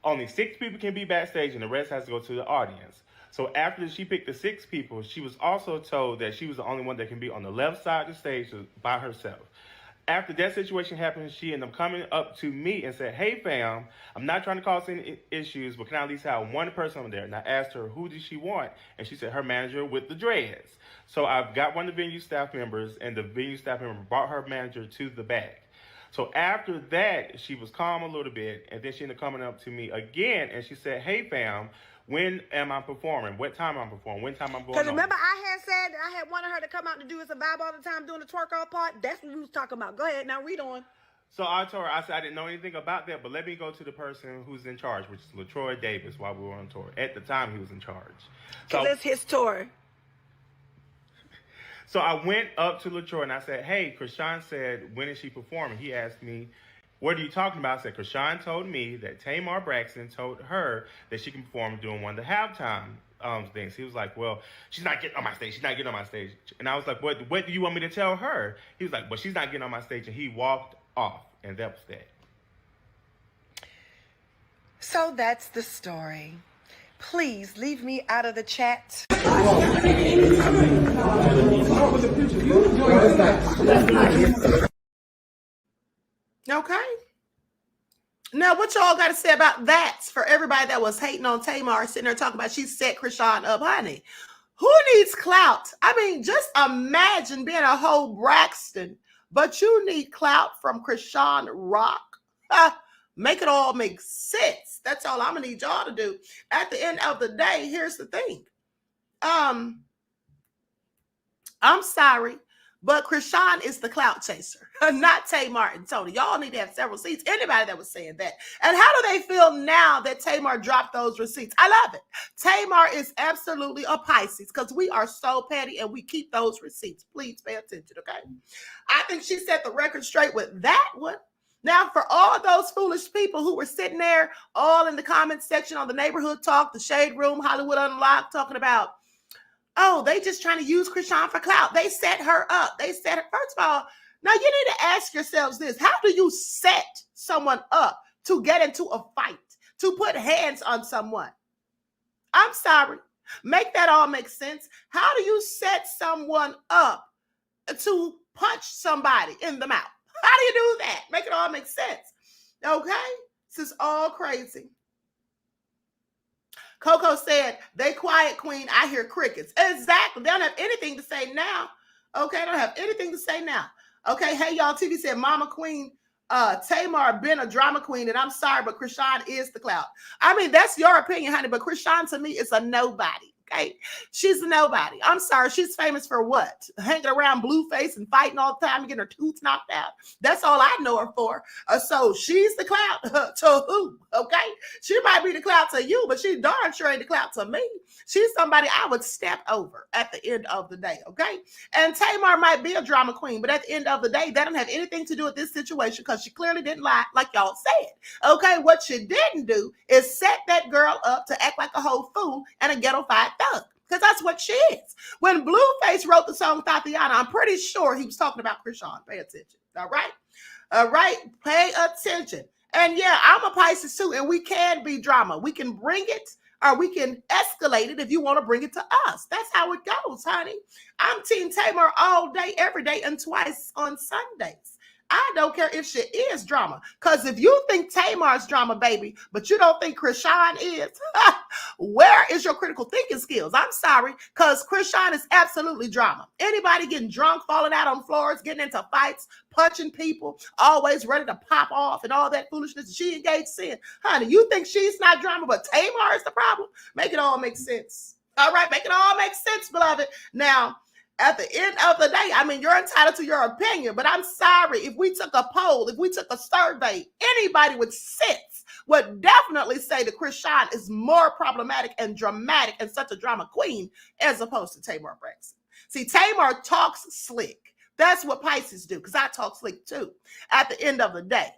only 6 people can be backstage and the rest has to go to the audience. So after she picked the 6 people, she was also told that she was the only one that can be on the left side of the stage by herself. After that situation happened, she ended up coming up to me and said, hey, fam, I'm not trying to cause any issues, but can I at least have one person over there? And I asked her, who did she want? And she said, her manager with the dreads. So I've got one of the venue staff members, and the venue staff member brought her manager to the back. So after that, she was calm a little bit, and then she ended up coming up to me again, and she said, hey, fam, when am I performing? What time am I performing? When time I'm going on? Because remember I had said that I had wanted her to come out to do us a vibe all the time doing the twerk all part? That's what we was talking about. Go ahead, now read on. So I told her, I said, I didn't know anything about that, but let me go to the person who's in charge, which is LaTroy Davis, while we were on tour. At the time, he was in charge. Because it's his tour. So I went up to LaTroy and I said, hey, Chrisean said, when is she performing? He asked me, what are you talking about? I said, Chrisean told me that Tamar Braxton told her that she can perform doing one of the halftime things. He was like, well, she's not getting on my stage. She's not getting on my stage. And I was like, what do you want me to tell her? He was like, well, she's not getting on my stage. And he walked off. And that was that. So that's the story. Please leave me out of the chat. Okay. Now, what y'all got to say about that for everybody that was hating on Tamar, sitting there talking about she set Chrisean up, honey? Who needs clout? I mean, just imagine being a whole Braxton, but you need clout from Chrisean Rock. Make it all make sense. That's all I'm going to need y'all to do. At the end of the day, here's the thing. I'm sorry, but Chrisean is the clout chaser, not Tamar and Tony. Y'all need to have several seats. Anybody that was saying that. And how do they feel now that Tamar dropped those receipts? I love it. Tamar is absolutely a Pisces because we are so petty and we keep those receipts. Please pay attention, okay? I think she set the record straight with that one. Now, for all those foolish people who were sitting there all in the comments section on the Neighborhood Talk, the Shade Room, Hollywood Unlocked, talking about, oh, they just trying to use Chrisean for clout. They set her up. They set her. First of all, now you need to ask yourselves this. How do you set someone up to get into a fight, to put hands on someone? I'm sorry. Make that all make sense. How do you set someone up to punch somebody in the mouth? How do you do that? Make it all make sense. Okay? This is all crazy. Coco said, they quiet, Queen. I hear crickets. Exactly. They don't have anything to say now. Okay? They don't have anything to say now. Okay? Hey, y'all. TV said, Mama Queen, Tamar been a drama queen, and I'm sorry, but Chrisean is the clout. I mean, that's your opinion, honey, but Chrisean to me is a nobody. Okay, she's a nobody. I'm sorry, she's famous for what? Hanging around Blueface and fighting all the time and getting her tooth knocked out. That's all I know her for. So she's the clout to who? Okay, she might be the clout to you, but she darn sure ain't the clout to me. She's somebody I would step over at the end of the day. Okay, and Tamar might be a drama queen, but at the end of the day, that don't have anything to do with this situation because she clearly didn't lie, like y'all said. Okay, what she didn't do is set that girl up to act like a whole fool and a ghetto-fied thug, because that's what she is. When Blueface wrote the song Tatiana, I'm pretty sure he was talking about Chrisean. Pay attention. All right? All right? Pay attention. And yeah, I'm a Pisces too, and we can be drama. We can bring it or we can escalate it if you want to bring it to us. That's how it goes, honey. I'm Team Tamar all day, every day, and twice on Sundays. I don't care if she is drama. Because if you think Tamar's drama, baby, but you don't think Chrisean is, where is your critical thinking skills? I'm sorry, because Chrisean is absolutely drama. Anybody getting drunk, falling out on floors, getting into fights, punching people, always ready to pop off and all that foolishness she engaged in. Honey, you think she's not drama, but Tamar is the problem? Make it all make sense. All right, make it all make sense, beloved. Now, at the end of the day, I mean, you're entitled to your opinion, but I'm sorry, if we took a poll, if we took a survey, anybody with sense would definitely say that Chrisean is more problematic and dramatic and such a drama queen as opposed to Tamar Braxton. See, Tamar talks slick. That's what Pisces do, because I talk slick too. At the end of the day,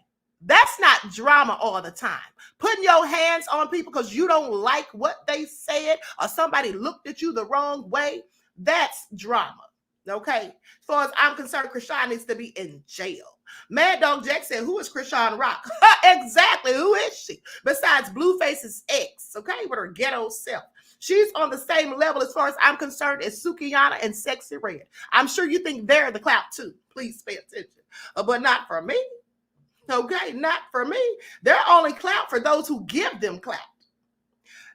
that's not drama all the time. Putting your hands on people because you don't like what they said or somebody looked at you the wrong way, that's drama, okay? As far as I'm concerned, Chrisean needs to be in jail. Mad Dog Jack said, who is Chrisean Rock? Exactly, who is she? Besides Blueface's ex, okay, with her ghetto self. She's on the same level as far as I'm concerned as Sukiyana and Sexy Red. I'm sure you think they're the clout too. Please pay attention. But not for me, okay? Not for me. They're only clout for those who give them clout.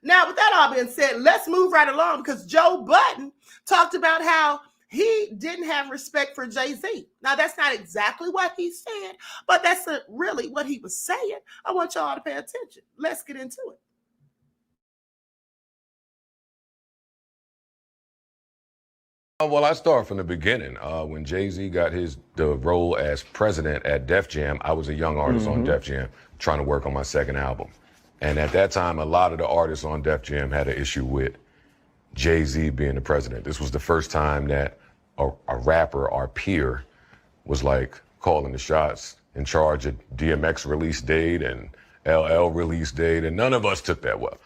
Now, with that all being said, let's move right along because Joe Budden talked about how he didn't have respect for Jay-Z. Now, that's not exactly what he said, but that's really what he was saying. I want y'all to pay attention. Let's get into it. Well, I start from the beginning. When Jay-Z got the role as president at Def Jam, I was a young artist on Def Jam trying to work on my second album. And at that time, a lot of the artists on Def Jam had an issue with Jay-Z being the president. This was the first time that a rapper, our peer, was like calling the shots, in charge of DMX release date and LL release date, and none of us took that well.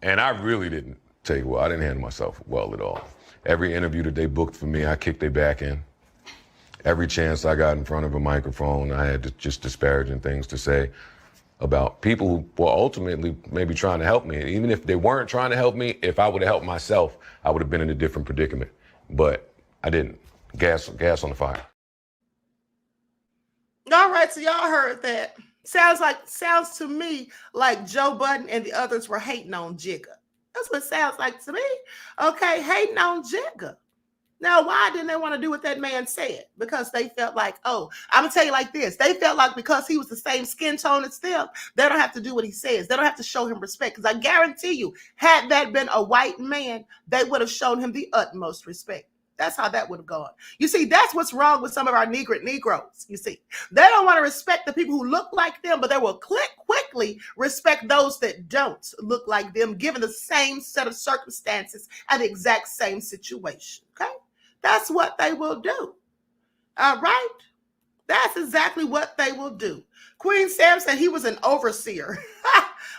And I really didn't take it well. I didn't handle myself well at all. Every interview that they booked for me, I kicked their back in. Every chance I got in front of a microphone, I had just disparaging things to say about people who were ultimately maybe trying to help me. And even if they weren't trying to help me, if I would have helped myself, I would have been in a different predicament. But I didn't. Gas on the fire. All right, so y'all heard that. Sounds to me like Joe Budden and the others were hating on Jigga. That's what it sounds like to me. Okay, hating on Jigga. Now, why didn't they want to do what that man said? Because they felt like, oh, I'm going to tell you like this. They felt like because he was the same skin tone as them, they don't have to do what he says. They don't have to show him respect. Because I guarantee you, had that been a white man, they would have shown him the utmost respect. That's how that would have gone. You see, that's what's wrong with some of our Negroes, you see. They don't want to respect the people who look like them, but they will quickly respect those that don't look like them, given the same set of circumstances and the exact same situation, okay? That's what they will do, all right? That's exactly what they will do. Queen Sam said he was an overseer.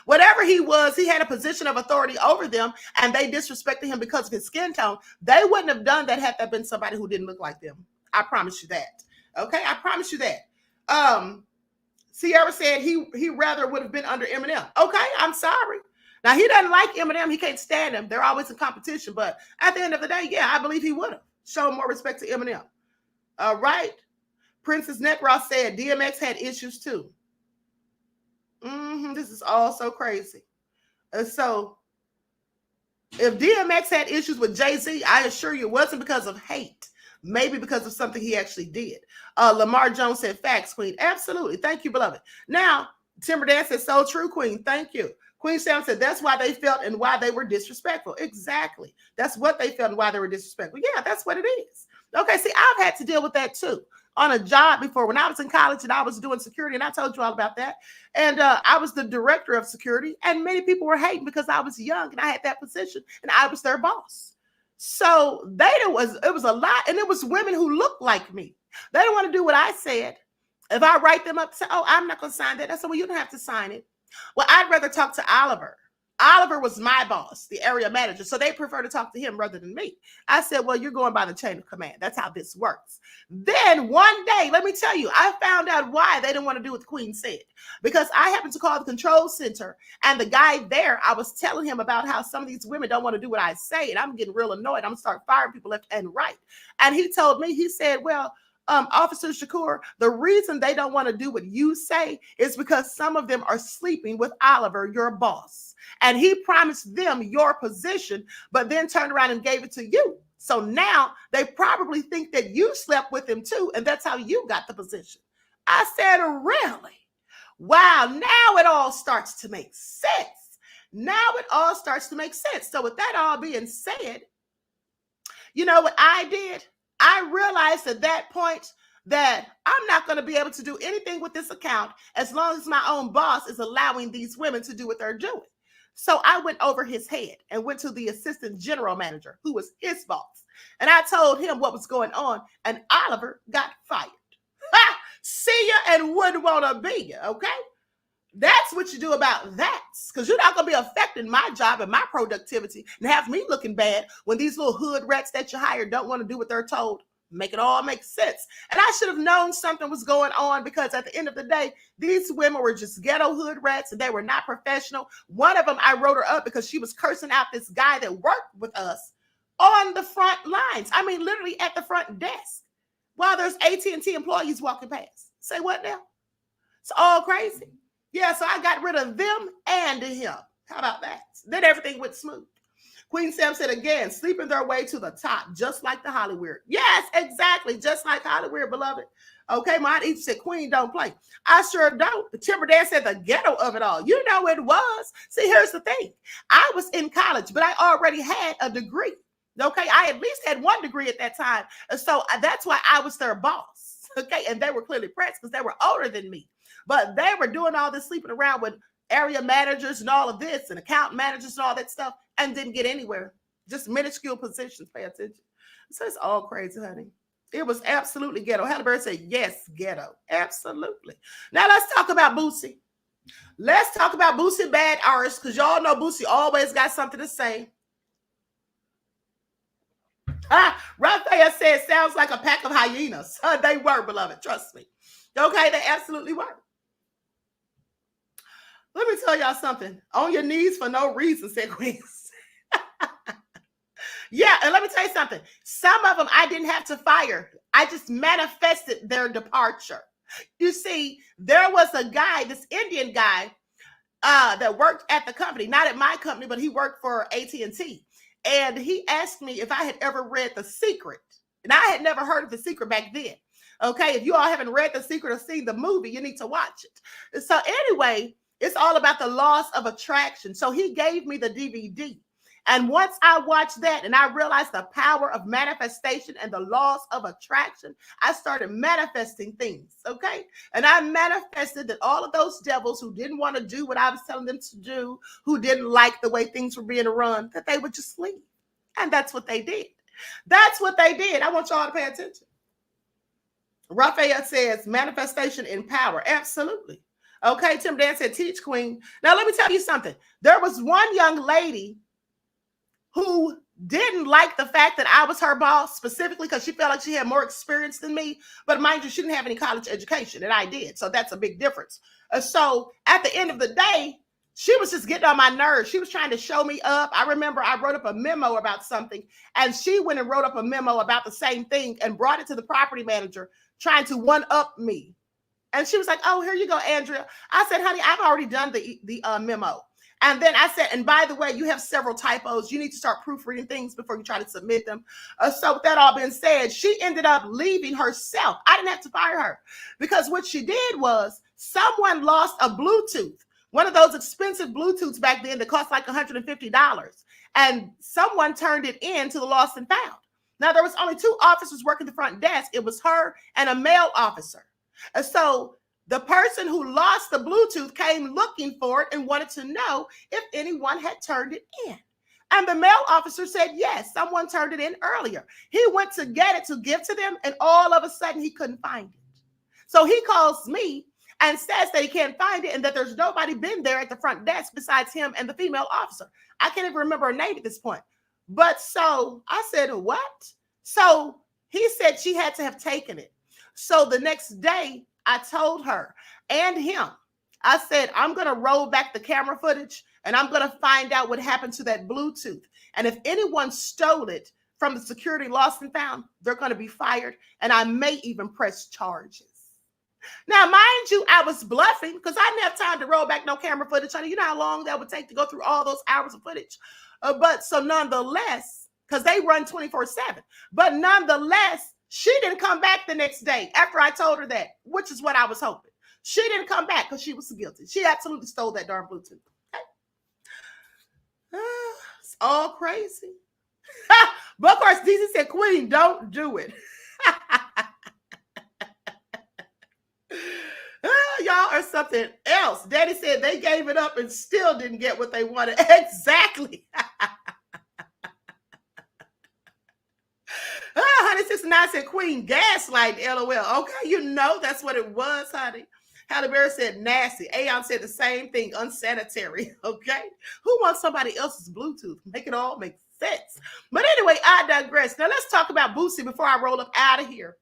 Whatever he was, he had a position of authority over them, and they disrespected him because of his skin tone. They wouldn't have done that had that been somebody who didn't look like them. I promise you that. Okay, I promise you that. Sierra said he rather would have been under Eminem. Okay, I'm sorry. Now, he doesn't like Eminem. He can't stand him. They're always in competition. But at the end of the day, yeah, I believe he would have shown more respect to Eminem. All right. Princess Neckross said DMX had issues too. This is all so crazy. So if DMX had issues with Jay-Z, I assure you it wasn't because of hate. Maybe because of something he actually did. Lamar Jones said, facts, Queen. Absolutely. Thank you, beloved. Now, Timber Dan said, so true, Queen. Thank you. Queen Sam said, that's why they felt and why they were disrespectful. Exactly. That's what they felt and why they were disrespectful. Yeah, that's what it is. Okay, see, I've had to deal with that too. On a job before when I was in college and I was doing security, and I told you all about that. And I was the director of security, and many people were hating because I was young and I had that position and I was their boss. So it was a lot, and it was women who looked like me. They didn't want to do what I said. If I write them up, say, oh, I'm not going to sign that. I said, well, you don't have to sign it. Well, I'd rather talk to Oliver. Oliver was my boss, the area manager. So they prefer to talk to him rather than me. I said, well, you're going by the chain of command. That's how this works. Then one day, let me tell you, I found out why they didn't want to do what the Queen said. Because I happened to call the control center, and the guy there, I was telling him about how some of these women don't want to do what I say, and I'm getting real annoyed. I'm going to start firing people left and right. And he told me, he said, well, Officer Shakur, the reason they don't want to do what you say is because some of them are sleeping with Oliver, your boss. And he promised them your position, but then turned around and gave it to you. So now they probably think that you slept with him too, and that's how you got the position. I said, really? Wow, now it all starts to make sense. Now it all starts to make sense. So with that all being said, you know what I did? I realized at that point that I'm not going to be able to do anything with this account as long as my own boss is allowing these women to do what they're doing. So I went over his head and went to the assistant general manager, who was his boss. And I told him what was going on, and Oliver got fired. Ha! See ya and wouldn't want to be you, okay? That's what you do about that, because you're not going to be affecting my job and my productivity and have me looking bad when these little hood rats that you hired don't want to do what they're told. Make it all make sense. And I should have known something was going on, because at the end of the day, these women were just ghetto hood rats and they were not professional. One of them, I wrote her up because she was cursing out this guy that worked with us on the front lines. I mean, literally at the front desk while there's AT&T employees walking past. Say what now? It's all crazy. Yeah, so I got rid of them and him. How about that? Then everything went smooth. Queen Sam said again, sleeping their way to the top, just like the Hollywood. Yes, exactly. Just like Hollywood, beloved. Okay, my each said, Queen, don't play. I sure don't. The Timber Dan said the ghetto of it all. You know it was. See, here's the thing. I was in college, but I already had a degree. Okay, I at least had one degree at that time. And so that's why I was their boss. Okay, and they were clearly pressed because they were older than me. But they were doing all this sleeping around with area managers and all of this and account managers and all that stuff and didn't get anywhere. Just minuscule positions. Pay attention. So it's all crazy, honey. It was absolutely ghetto. Halliburton said, yes, ghetto. Absolutely. Now let's talk about Boosie. Let's talk about Boosie bad artists, because y'all know Boosie always got something to say. Raphael said, sounds like a pack of hyenas. They were, beloved. Trust me. Okay, they absolutely were. Let me tell y'all something. On your knees for no reason, said Queen. Yeah, and let me tell you something. Some of them I didn't have to fire. I just manifested their departure. You see, there was a guy, this Indian guy, that worked at the company, not at my company, but he worked for AT&T. And he asked me if I had ever read The Secret. And I had never heard of The Secret back then. Okay, if you all haven't read The Secret or seen the movie, you need to watch it. So anyway, it's all about the laws of attraction. So he gave me the DVD. And once I watched that and I realized the power of manifestation and the laws of attraction, I started manifesting things, okay? And I manifested that all of those devils who didn't want to do what I was telling them to do, who didn't like the way things were being run, that they would just leave. And that's what they did. That's what they did. I want y'all to pay attention. Raphael says manifestation in power. Absolutely. Okay, Tim Dan said teach queen. Now let me tell you something. There was one young lady who didn't like the fact that I was her boss, specifically because she felt like she had more experience than me. But mind you, she didn't have any college education, and I did. So that's a big difference. So at the end of the day, she was just getting on my nerves. She was trying to show me up. I remember I wrote up a memo about something, and she went and wrote up a memo about the same thing and brought it to the property manager, trying to one-up me. And she was like, oh, here you go, Andrea. I said, honey, I've already done the memo. And then I said, and by the way, you have several typos. You need to start proofreading things before you try to submit them. So with that all being said, she ended up leaving herself. I didn't have to fire her because what she did was someone lost a Bluetooth, one of those expensive Bluetooths back then that cost like $150. And someone turned it in to the lost and found. Now, there was only 2 officers working the front desk. It was her and a male officer. And so the person who lost the Bluetooth came looking for it and wanted to know if anyone had turned it in. And the male officer said, yes, someone turned it in earlier. He went to get it to give to them, and all of a sudden he couldn't find it. So he calls me and says that he can't find it and that there's nobody been there at the front desk besides him and the female officer. I can't even remember her name at this point. But so I said, what? So he said she had to have taken it. So the next day, I told her and him, I said, I'm going to roll back the camera footage and I'm going to find out what happened to that Bluetooth. And if anyone stole it from the security lost and found, they're going to be fired. And I may even press charges. Now, mind you, I was bluffing because I didn't have time to roll back no camera footage. Honey, you know how long that would take to go through all those hours of footage. But so nonetheless, because they run 24/7, but nonetheless, she didn't come back the next day after I told her that, which is what I was hoping. She didn't come back because she was guilty. She absolutely stole that darn Bluetooth. Okay? It's all crazy. But of course, DC said, Queen, don't do it. Y'all are something else. Daddy said they gave it up and still didn't get what they wanted. Exactly. 169 said, Queen, gaslight, LOL. Okay, you know that's what it was, honey. Halle Berry said nasty. Aeon said the same thing, unsanitary. Okay? Who wants somebody else's Bluetooth? Make it all make sense. But anyway, I digress. Now let's talk about Boosie before I roll up out of here.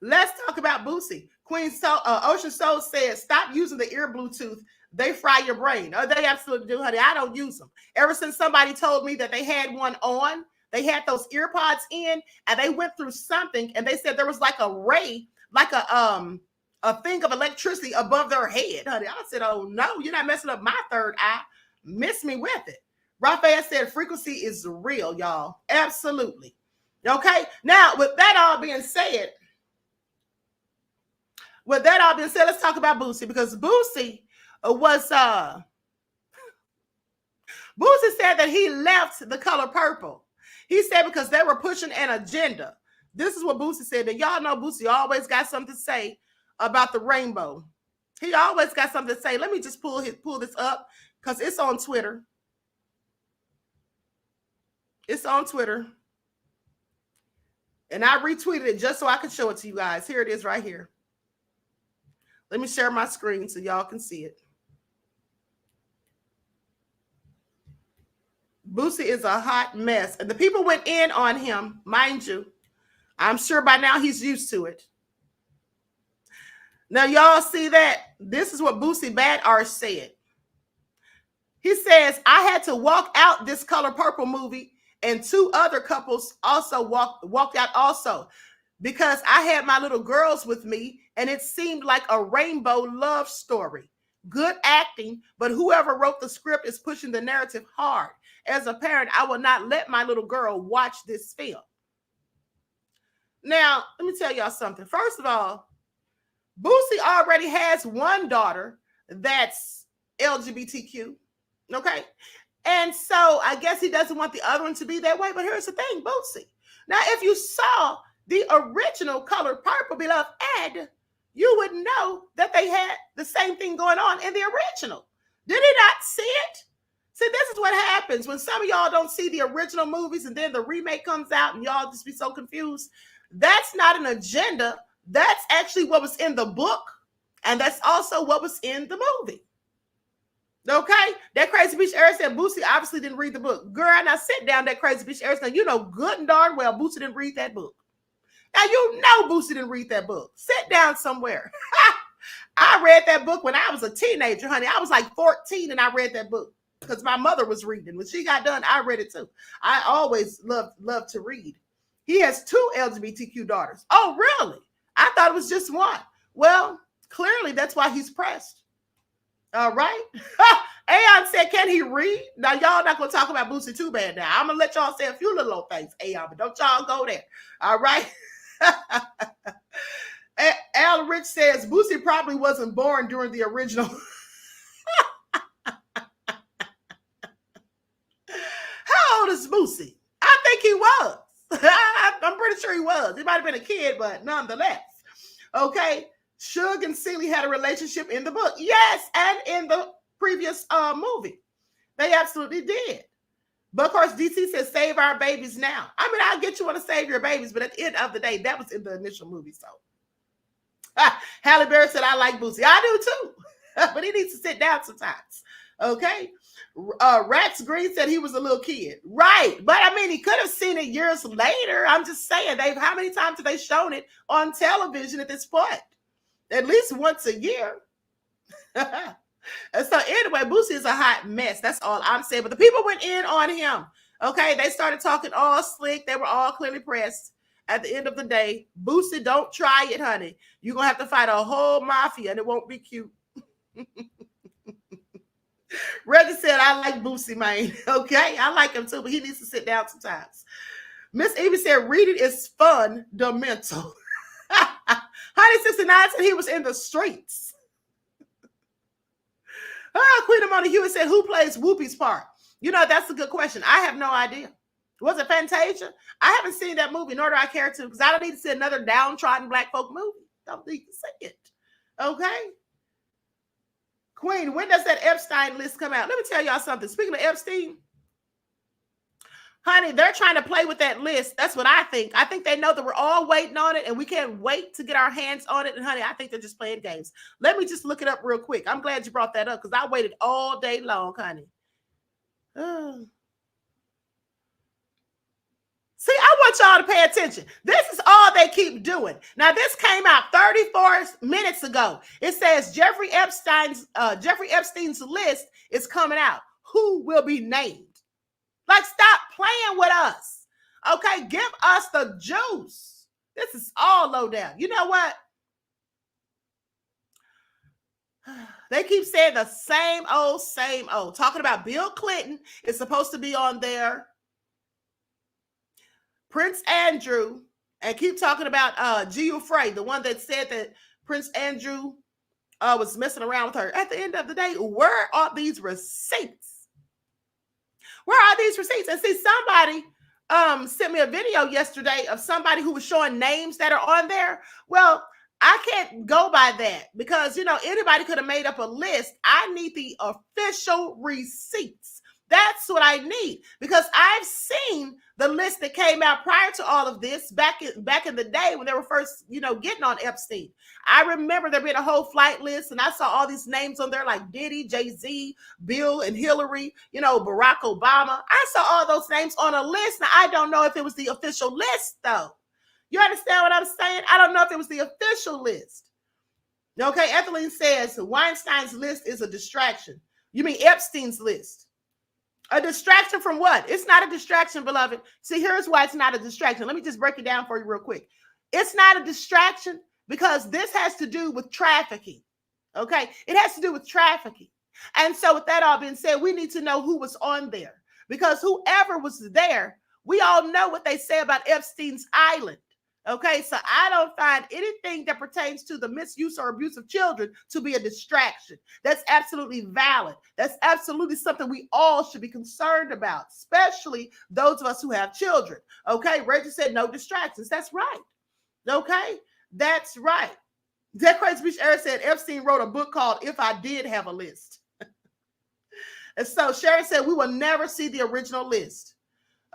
Let's talk about Boosie. Queen Ocean Soul says, stop using the ear Bluetooth. They fry your brain. Oh, they absolutely do, honey. I don't use them. Ever since somebody told me that they had one on, they had those ear pods in, and they went through something, and they said there was like a ray, like a thing of electricity above their head, honey. I said, oh, no, you're not messing up my third eye. Miss me with it. Raphael said frequency is real, y'all. Absolutely. Okay? Now, with that all being said, let's talk about Boosie, because Boosie was Boosie said that he left the color purple. He said because they were pushing an agenda. This is what Boosie said. And y'all know Boosie always got something to say about the rainbow. He always got something to say. Let me just pull this up because it's on Twitter. It's on Twitter. And I retweeted it just so I can show it to you guys. Here it is right here. Let me share my screen so y'all can see it. Boosie is a hot mess. And the people went in on him, mind you. I'm sure by now he's used to it. Now, y'all see that? This is what Boosie Bad Arse said. He says, I had to walk out this Color Purple movie, and 2 other couples also walked out also because I had my little girls with me, and it seemed like a rainbow love story. Good acting, but whoever wrote the script is pushing the narrative hard. As a parent, I will not let my little girl watch this film. Now, let me tell y'all something. First of all, Boosie already has one daughter that's LGBTQ, okay? And so I guess he doesn't want the other one to be that way, but here's the thing, Boosie. Now, if you saw the original Color Purple, beloved Ed, you would know that they had the same thing going on in the original. Did he not see it? See, this is what happens when some of y'all don't see the original movies and then the remake comes out and y'all just be so confused. That's not an agenda. That's actually what was in the book. And that's also what was in the movie. Okay? That Crazy Beach Eric said Boosie obviously didn't read the book. Girl, now sit down, that Crazy Beach Eric. Now, you know good and darn well Boosie didn't read that book. Now, you know Boosie didn't read that book. Sit down somewhere. I read that book when I was a teenager, honey. I was like 14 and I read that book because my mother was reading. When she got done, I read it too. I always loved to read. He has 2 LGBTQ daughters. Oh, really? I thought it was just one. Well, clearly that's why he's pressed. All right. Aeon said, can he read? Now, y'all not going to talk about Boosie too bad now. I'm going to let y'all say a few little old things, Aeon, but don't y'all go there. All right. Al Rich says, Boosie probably wasn't born during the original. How old is Boosie? I think he was. I'm pretty sure he was. He might have been a kid, but nonetheless. Okay. Suge and Celie had a relationship in the book. Yes, and in the previous movie. They absolutely did. But of course, DC says, save our babies now. I mean, I'll get you want to save your babies, but at the end of the day, that was in the initial movie. So Halle Berry said, I like Boosie. I do too. But he needs to sit down sometimes. Okay. Rax Green said he was a little kid. Right. But I mean, he could have seen it years later. I'm just saying, how many times have they shown it on television at this point? At least once a year. And so anyway, Boosie is a hot mess. That's all I'm saying. But the people went in on him. Okay. They started talking all slick. They were all clearly pressed. At the end of the day, Boosie, don't try it, honey. You're going to have to fight a whole mafia and it won't be cute. Reggie said, I like Boosie, man. Okay. I like him too, but he needs to sit down sometimes. Miss Evie said, reading is fundamental. Honey 69 said he was in the streets. Queen Amanda Hewitt said, who plays Whoopi's part? You know, that's a good question. I have no idea. Was it Fantasia? I haven't seen that movie, nor do I care to, because I don't need to see another downtrodden black folk movie. Don't need to see it. Okay? Queen, when does that Epstein list come out? Let me tell y'all something. Speaking of Epstein, honey, they're trying to play with that list. That's what I think. I think they know that we're all waiting on it and we can't wait to get our hands on it. And honey, I think they're just playing games. Let me just look it up real quick. I'm glad you brought that up because I waited all day long, honey. See, I want y'all to pay attention. This is all they keep doing. Now, this came out 34 minutes ago. It says Jeffrey Epstein's list is coming out. Who will be named? Like, stop playing with us. Okay, give us the juice. This is all low down. You know what? They keep saying the same old. Talking about Bill Clinton is supposed to be on there. Prince Andrew, and keep talking about Giu Frey, the one that said that Prince Andrew was messing around with her. At the end of the day, where are these receipts? Where are these receipts? And see, somebody sent me a video yesterday of somebody who was showing names that are on there. Well, I can't go by that because, you know, anybody could have made up a list. I need the official receipts. That's what I need because I've seen the list that came out prior to all of this back in the day when they were first, you know, getting on Epstein. I remember there being a whole flight list and I saw all these names on there like Diddy, Jay-Z, Bill and Hillary, you know, Barack Obama. I saw all those names on a list. Now, I don't know if it was the official list though. You understand what I'm saying? I don't know if it was the official list. Okay, Etheline says Weinstein's list is a distraction. You mean Epstein's list? A distraction from what? It's not a distraction, beloved. See, here's why it's not a distraction. Let me just break it down for you real quick. It's not a distraction because this has to do with trafficking. Okay? It has to do with trafficking. And so with that all being said, we need to know who was on there because whoever was there, we all know what they say about Epstein's Island. Okay, so I don't find anything that pertains to the misuse or abuse of children to be a distraction. That's absolutely valid. That's absolutely something we all should be concerned about, especially those of us who have children. Okay, Reggie said no distractions. That's right. Okay, that's right. That Crazy Beach Eric said Epstein wrote a book called If I Did Have a List. And so Sharon said we will never see the original list.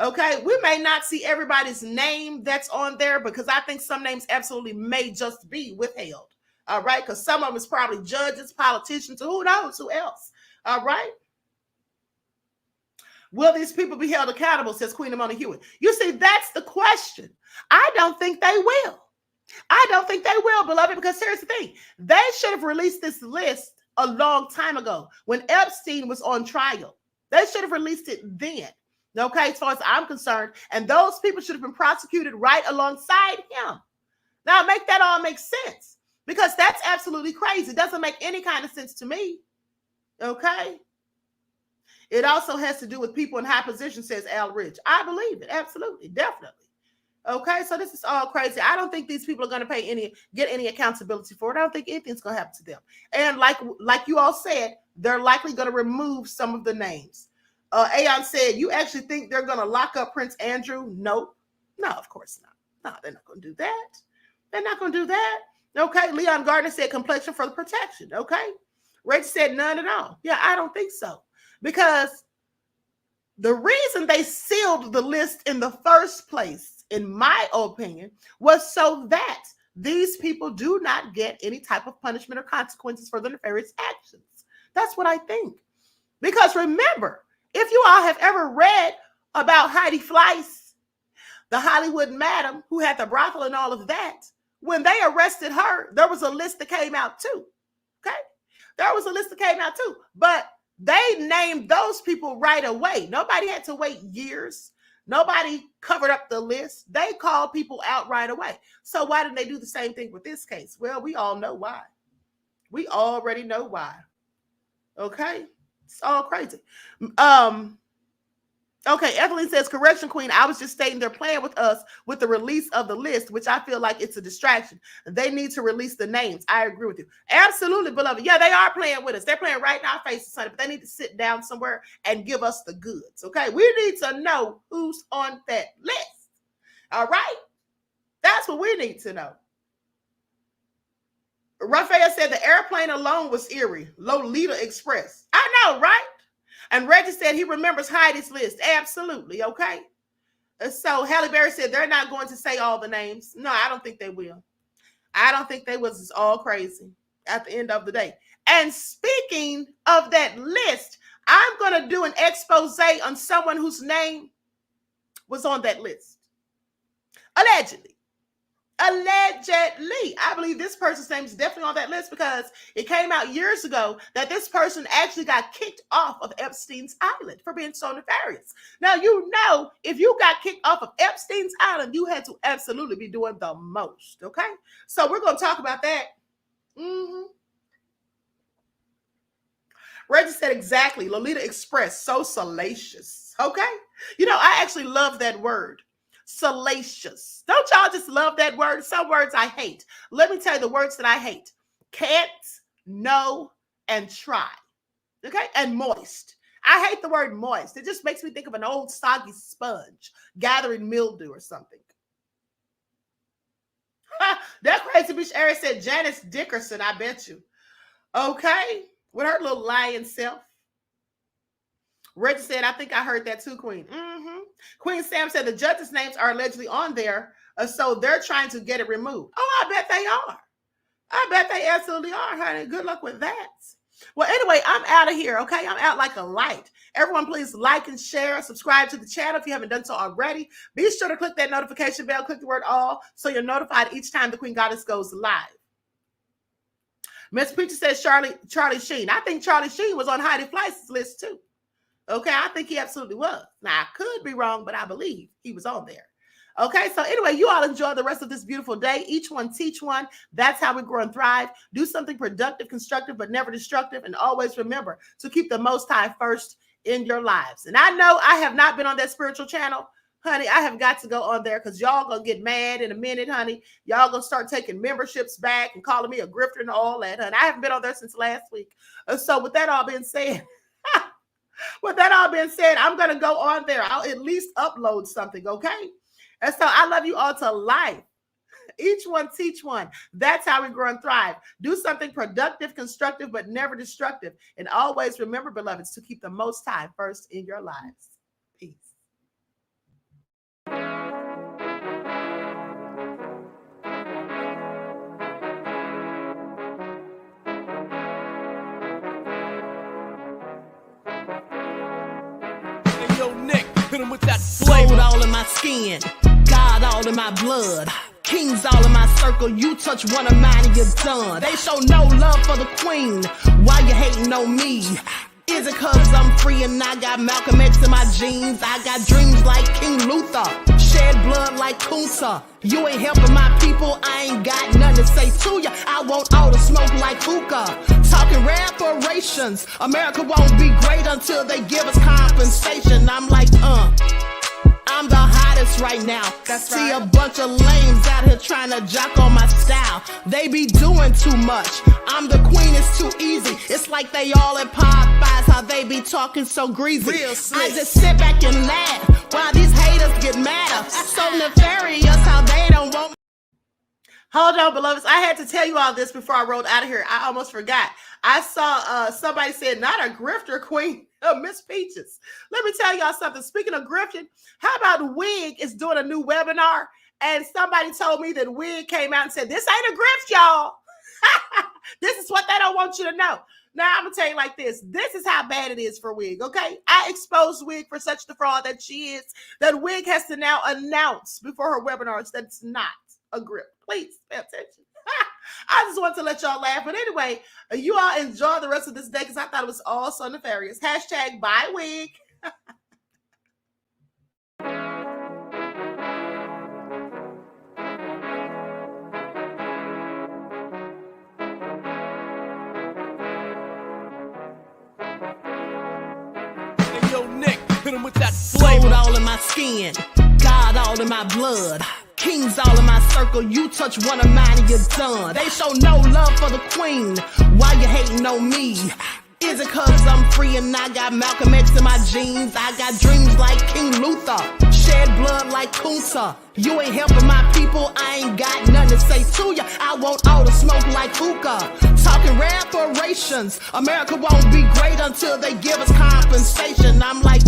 Okay, we may not see everybody's name that's on there because I think some names absolutely may just be withheld. All right, because some of them is probably judges, politicians, or who knows who else. All right. Will these people be held accountable, says Queen Amona Hewitt. You see, that's the question. I don't think they will. I don't think they will, beloved, because here's the thing. They should have released this list a long time ago when Epstein was on trial. They should have released it then. Okay, as far as I'm concerned, and those people should have been prosecuted right alongside him. Now, make that all make sense, because that's absolutely crazy. It doesn't make any kind of sense to me. Okay. It also has to do with people in high position, says Al Ridge. I believe it. Absolutely. Definitely. Okay. So this is all crazy. I don't think these people are going to get any accountability for it. I don't think anything's going to happen to them. And like you all said, they're likely going to remove some of the names. Aeon said, you actually think they're going to lock up Prince Andrew? Nope. No, of course not. No, they're not going to do that. They're not going to do that. Okay. Leon Gardner said complexion for the protection. Okay. Rach said none at all. Yeah, I don't think so. Because the reason they sealed the list in the first place, in my opinion, was so that these people do not get any type of punishment or consequences for their nefarious actions. That's what I think. Because remember, if you all have ever read about Heidi Fleiss, the Hollywood madam who had the brothel and all of that, when they arrested her, there was a list that came out too. Okay? There was a list that came out too. But they named those people right away. Nobody had to wait years. Nobody covered up the list. They called people out right away. So why didn't they do the same thing with this case? Well, we all know why. We already know why. Okay? It's all crazy. Okay, Evelyn says, correction, Queen. I was just stating they're playing with us with the release of the list, which I feel like it's a distraction. They need to release the names. I agree with you. Absolutely, beloved. Yeah, they are playing with us. They're playing right in our faces, honey, but they need to sit down somewhere and give us the goods, okay? We need to know who's on that list, all right? That's what we need to know. Raphael said the airplane alone was eerie. Lolita Express. I know, right? And Reggie said he remembers Heidi's list. Absolutely, okay? So Halle Berry said they're not going to say all the names. No, I don't think they will. I don't think they was all crazy at the end of the day. And speaking of that list, I'm going to do an expose on someone whose name was on that list. Allegedly. Allegedly. I believe this person's name is definitely on that list because it came out years ago that this person actually got kicked off of Epstein's Island for being so nefarious. Now, you know, if you got kicked off of Epstein's Island, you had to absolutely be doing the most, okay? So we're going to talk about that. Reggie said exactly. Lolita Express, so salacious, okay? You know, I actually love that word. Salacious. Don't y'all just love that word? Some words I hate. Let me tell you the words that I hate. Can't, no, and try. Okay? And moist. I hate the word moist. It just makes me think of an old soggy sponge gathering mildew or something. That crazy bitch Eric said Janice Dickerson, I bet you. Okay? With her little lying self. Reggie said, I think I heard that too, Queen. Queen Sam said the judges' names are allegedly on there, so they're trying to get it removed. Oh, I bet they are. I bet they absolutely are, honey. Good luck with that. Well, anyway, I'm out of here, okay? I'm out like a light. Everyone, please like and share, subscribe to the channel if you haven't done so already. Be sure to click that notification bell, click the word all, so you're notified each time the Queen Goddess goes live. Miss Preacher says Charlie Sheen. I think Charlie Sheen was on Heidi Fleiss's list too. Okay, I think he absolutely was. Now, I could be wrong, but I believe he was on there. Okay, so anyway, you all enjoy the rest of this beautiful day. Each one teach one. That's how we grow and thrive. Do something productive, constructive, but never destructive. And always remember to keep the Most High first in your lives. And I know I have not been on that spiritual channel. Honey, I have got to go on there because y'all going to get mad in a minute, honey. Y'all going to start taking memberships back and calling me a grifter and all that, honey. I haven't been on there since last week. So with that all being said... With that all being said, I'm going to go on there. I'll at least upload something, okay? And so I love you all to life. Each one teach one. That's how we grow and thrive. Do something productive, constructive, but never destructive. And always remember, beloveds, to keep the Most High first in your lives. Peace. Yo, Nick, hit him with that Gold all in my skin, God all in my blood. Kings all in my circle, you touch one of mine and you're done. They show no love for the queen, why you hating on me? Is it cause I'm free and I got Malcolm X in my jeans? I got dreams like King Luther, shed blood like Kunta. You ain't helping my people, I ain't got nothing to say to ya. I want all the smoke like hookah. Talking reparations, America won't be great until they give us compensation. I'm like, I'm the hottest right now. See a bunch of lames out here trying to jock on my style. They be doing too much. I'm the queen, it's too easy. It's like they all at Popeyes, how they be talking so greasy. I just sit back and laugh while these haters get madder. So nefarious how they don't want. Hold on, beloveds. I had to tell you all this before I rolled out of here. I almost forgot. I saw somebody said, not a grifter queen, Miss Peaches. Let me tell y'all something. Speaking of grifting, how about Wig is doing a new webinar? And somebody told me that Wig came out and said, this ain't a grift, y'all. This is what they don't want you to know. Now, I'm going to tell you like this. This is how bad it is for Wig, okay? I exposed Wig for such the fraud that she is, that Wig has to now announce before her webinars that it's not a grift. Please pay attention. I just want to let y'all laugh. But anyway, you all enjoy the rest of this day because I thought it was all so nefarious. Hashtag buy wig. Hey, yo, Nick, hit him with that Gold all in my skin, God all in my blood. Kings all in my circle, you touch one of mine and you're done. They show no love for the queen, why you hating on me? Is it cause I'm free and I got Malcolm X in my jeans? I got dreams like King Luther, shed blood like Kunta. You ain't helping my people, I ain't got nothing to say to ya. I want all the smoke like hookah. Talking reparations, America won't be great until they give us compensation. I'm like,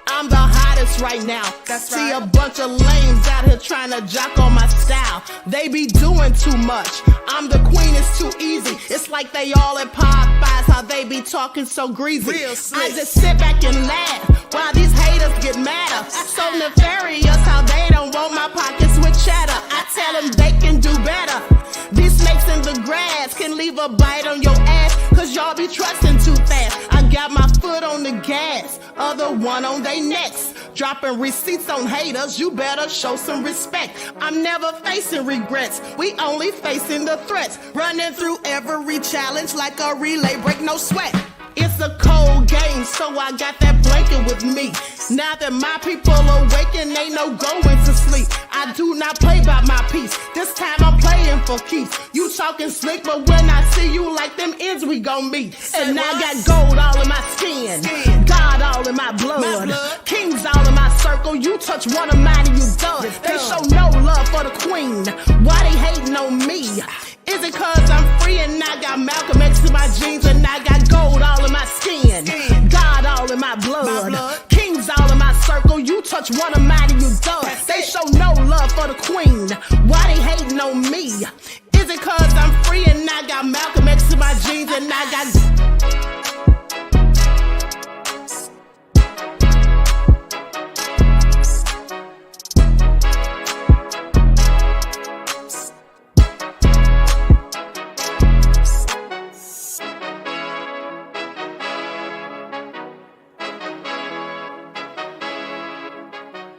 I'm the hottest right now. See a bunch of lames out here trying to jock on my style. They be doing too much. I'm the queen, it's too easy. It's like they all at Popeyes, how they be talking so greasy. I just sit back and laugh while these haters get madder. So nefarious how they don't want my pockets with cheddar. I tell them they can do better. These snakes in the grass can leave a bite on your ass, cause y'all be trusting too fast. I got my foot on the gas, other one on they necks. Dropping receipts on haters, you better show some respect. I'm never facing regrets, we only facing the threats. Running through every challenge like a relay, break no sweat. It's a cold game, so I got that blanket with me. Now that my people awaken, ain't no going to sleep. I do not play by my piece, this time I'm playing for keeps. You talking slick, but when I see you like them ends, we gon' meet. And I got gold all in my skin, God all in my blood. Kings all in my circle, you touch one of mine and you done. They show no love for the queen, why they hating on me? Is it cause I'm free and I got Malcolm X in my jeans and I got gold all in my skin, God all in my blood. Kings all in my circle, you touch one of mine and you done. They show no love for the queen, why they hating on me? Is it cause I'm free and I got Malcolm X in my jeans and I got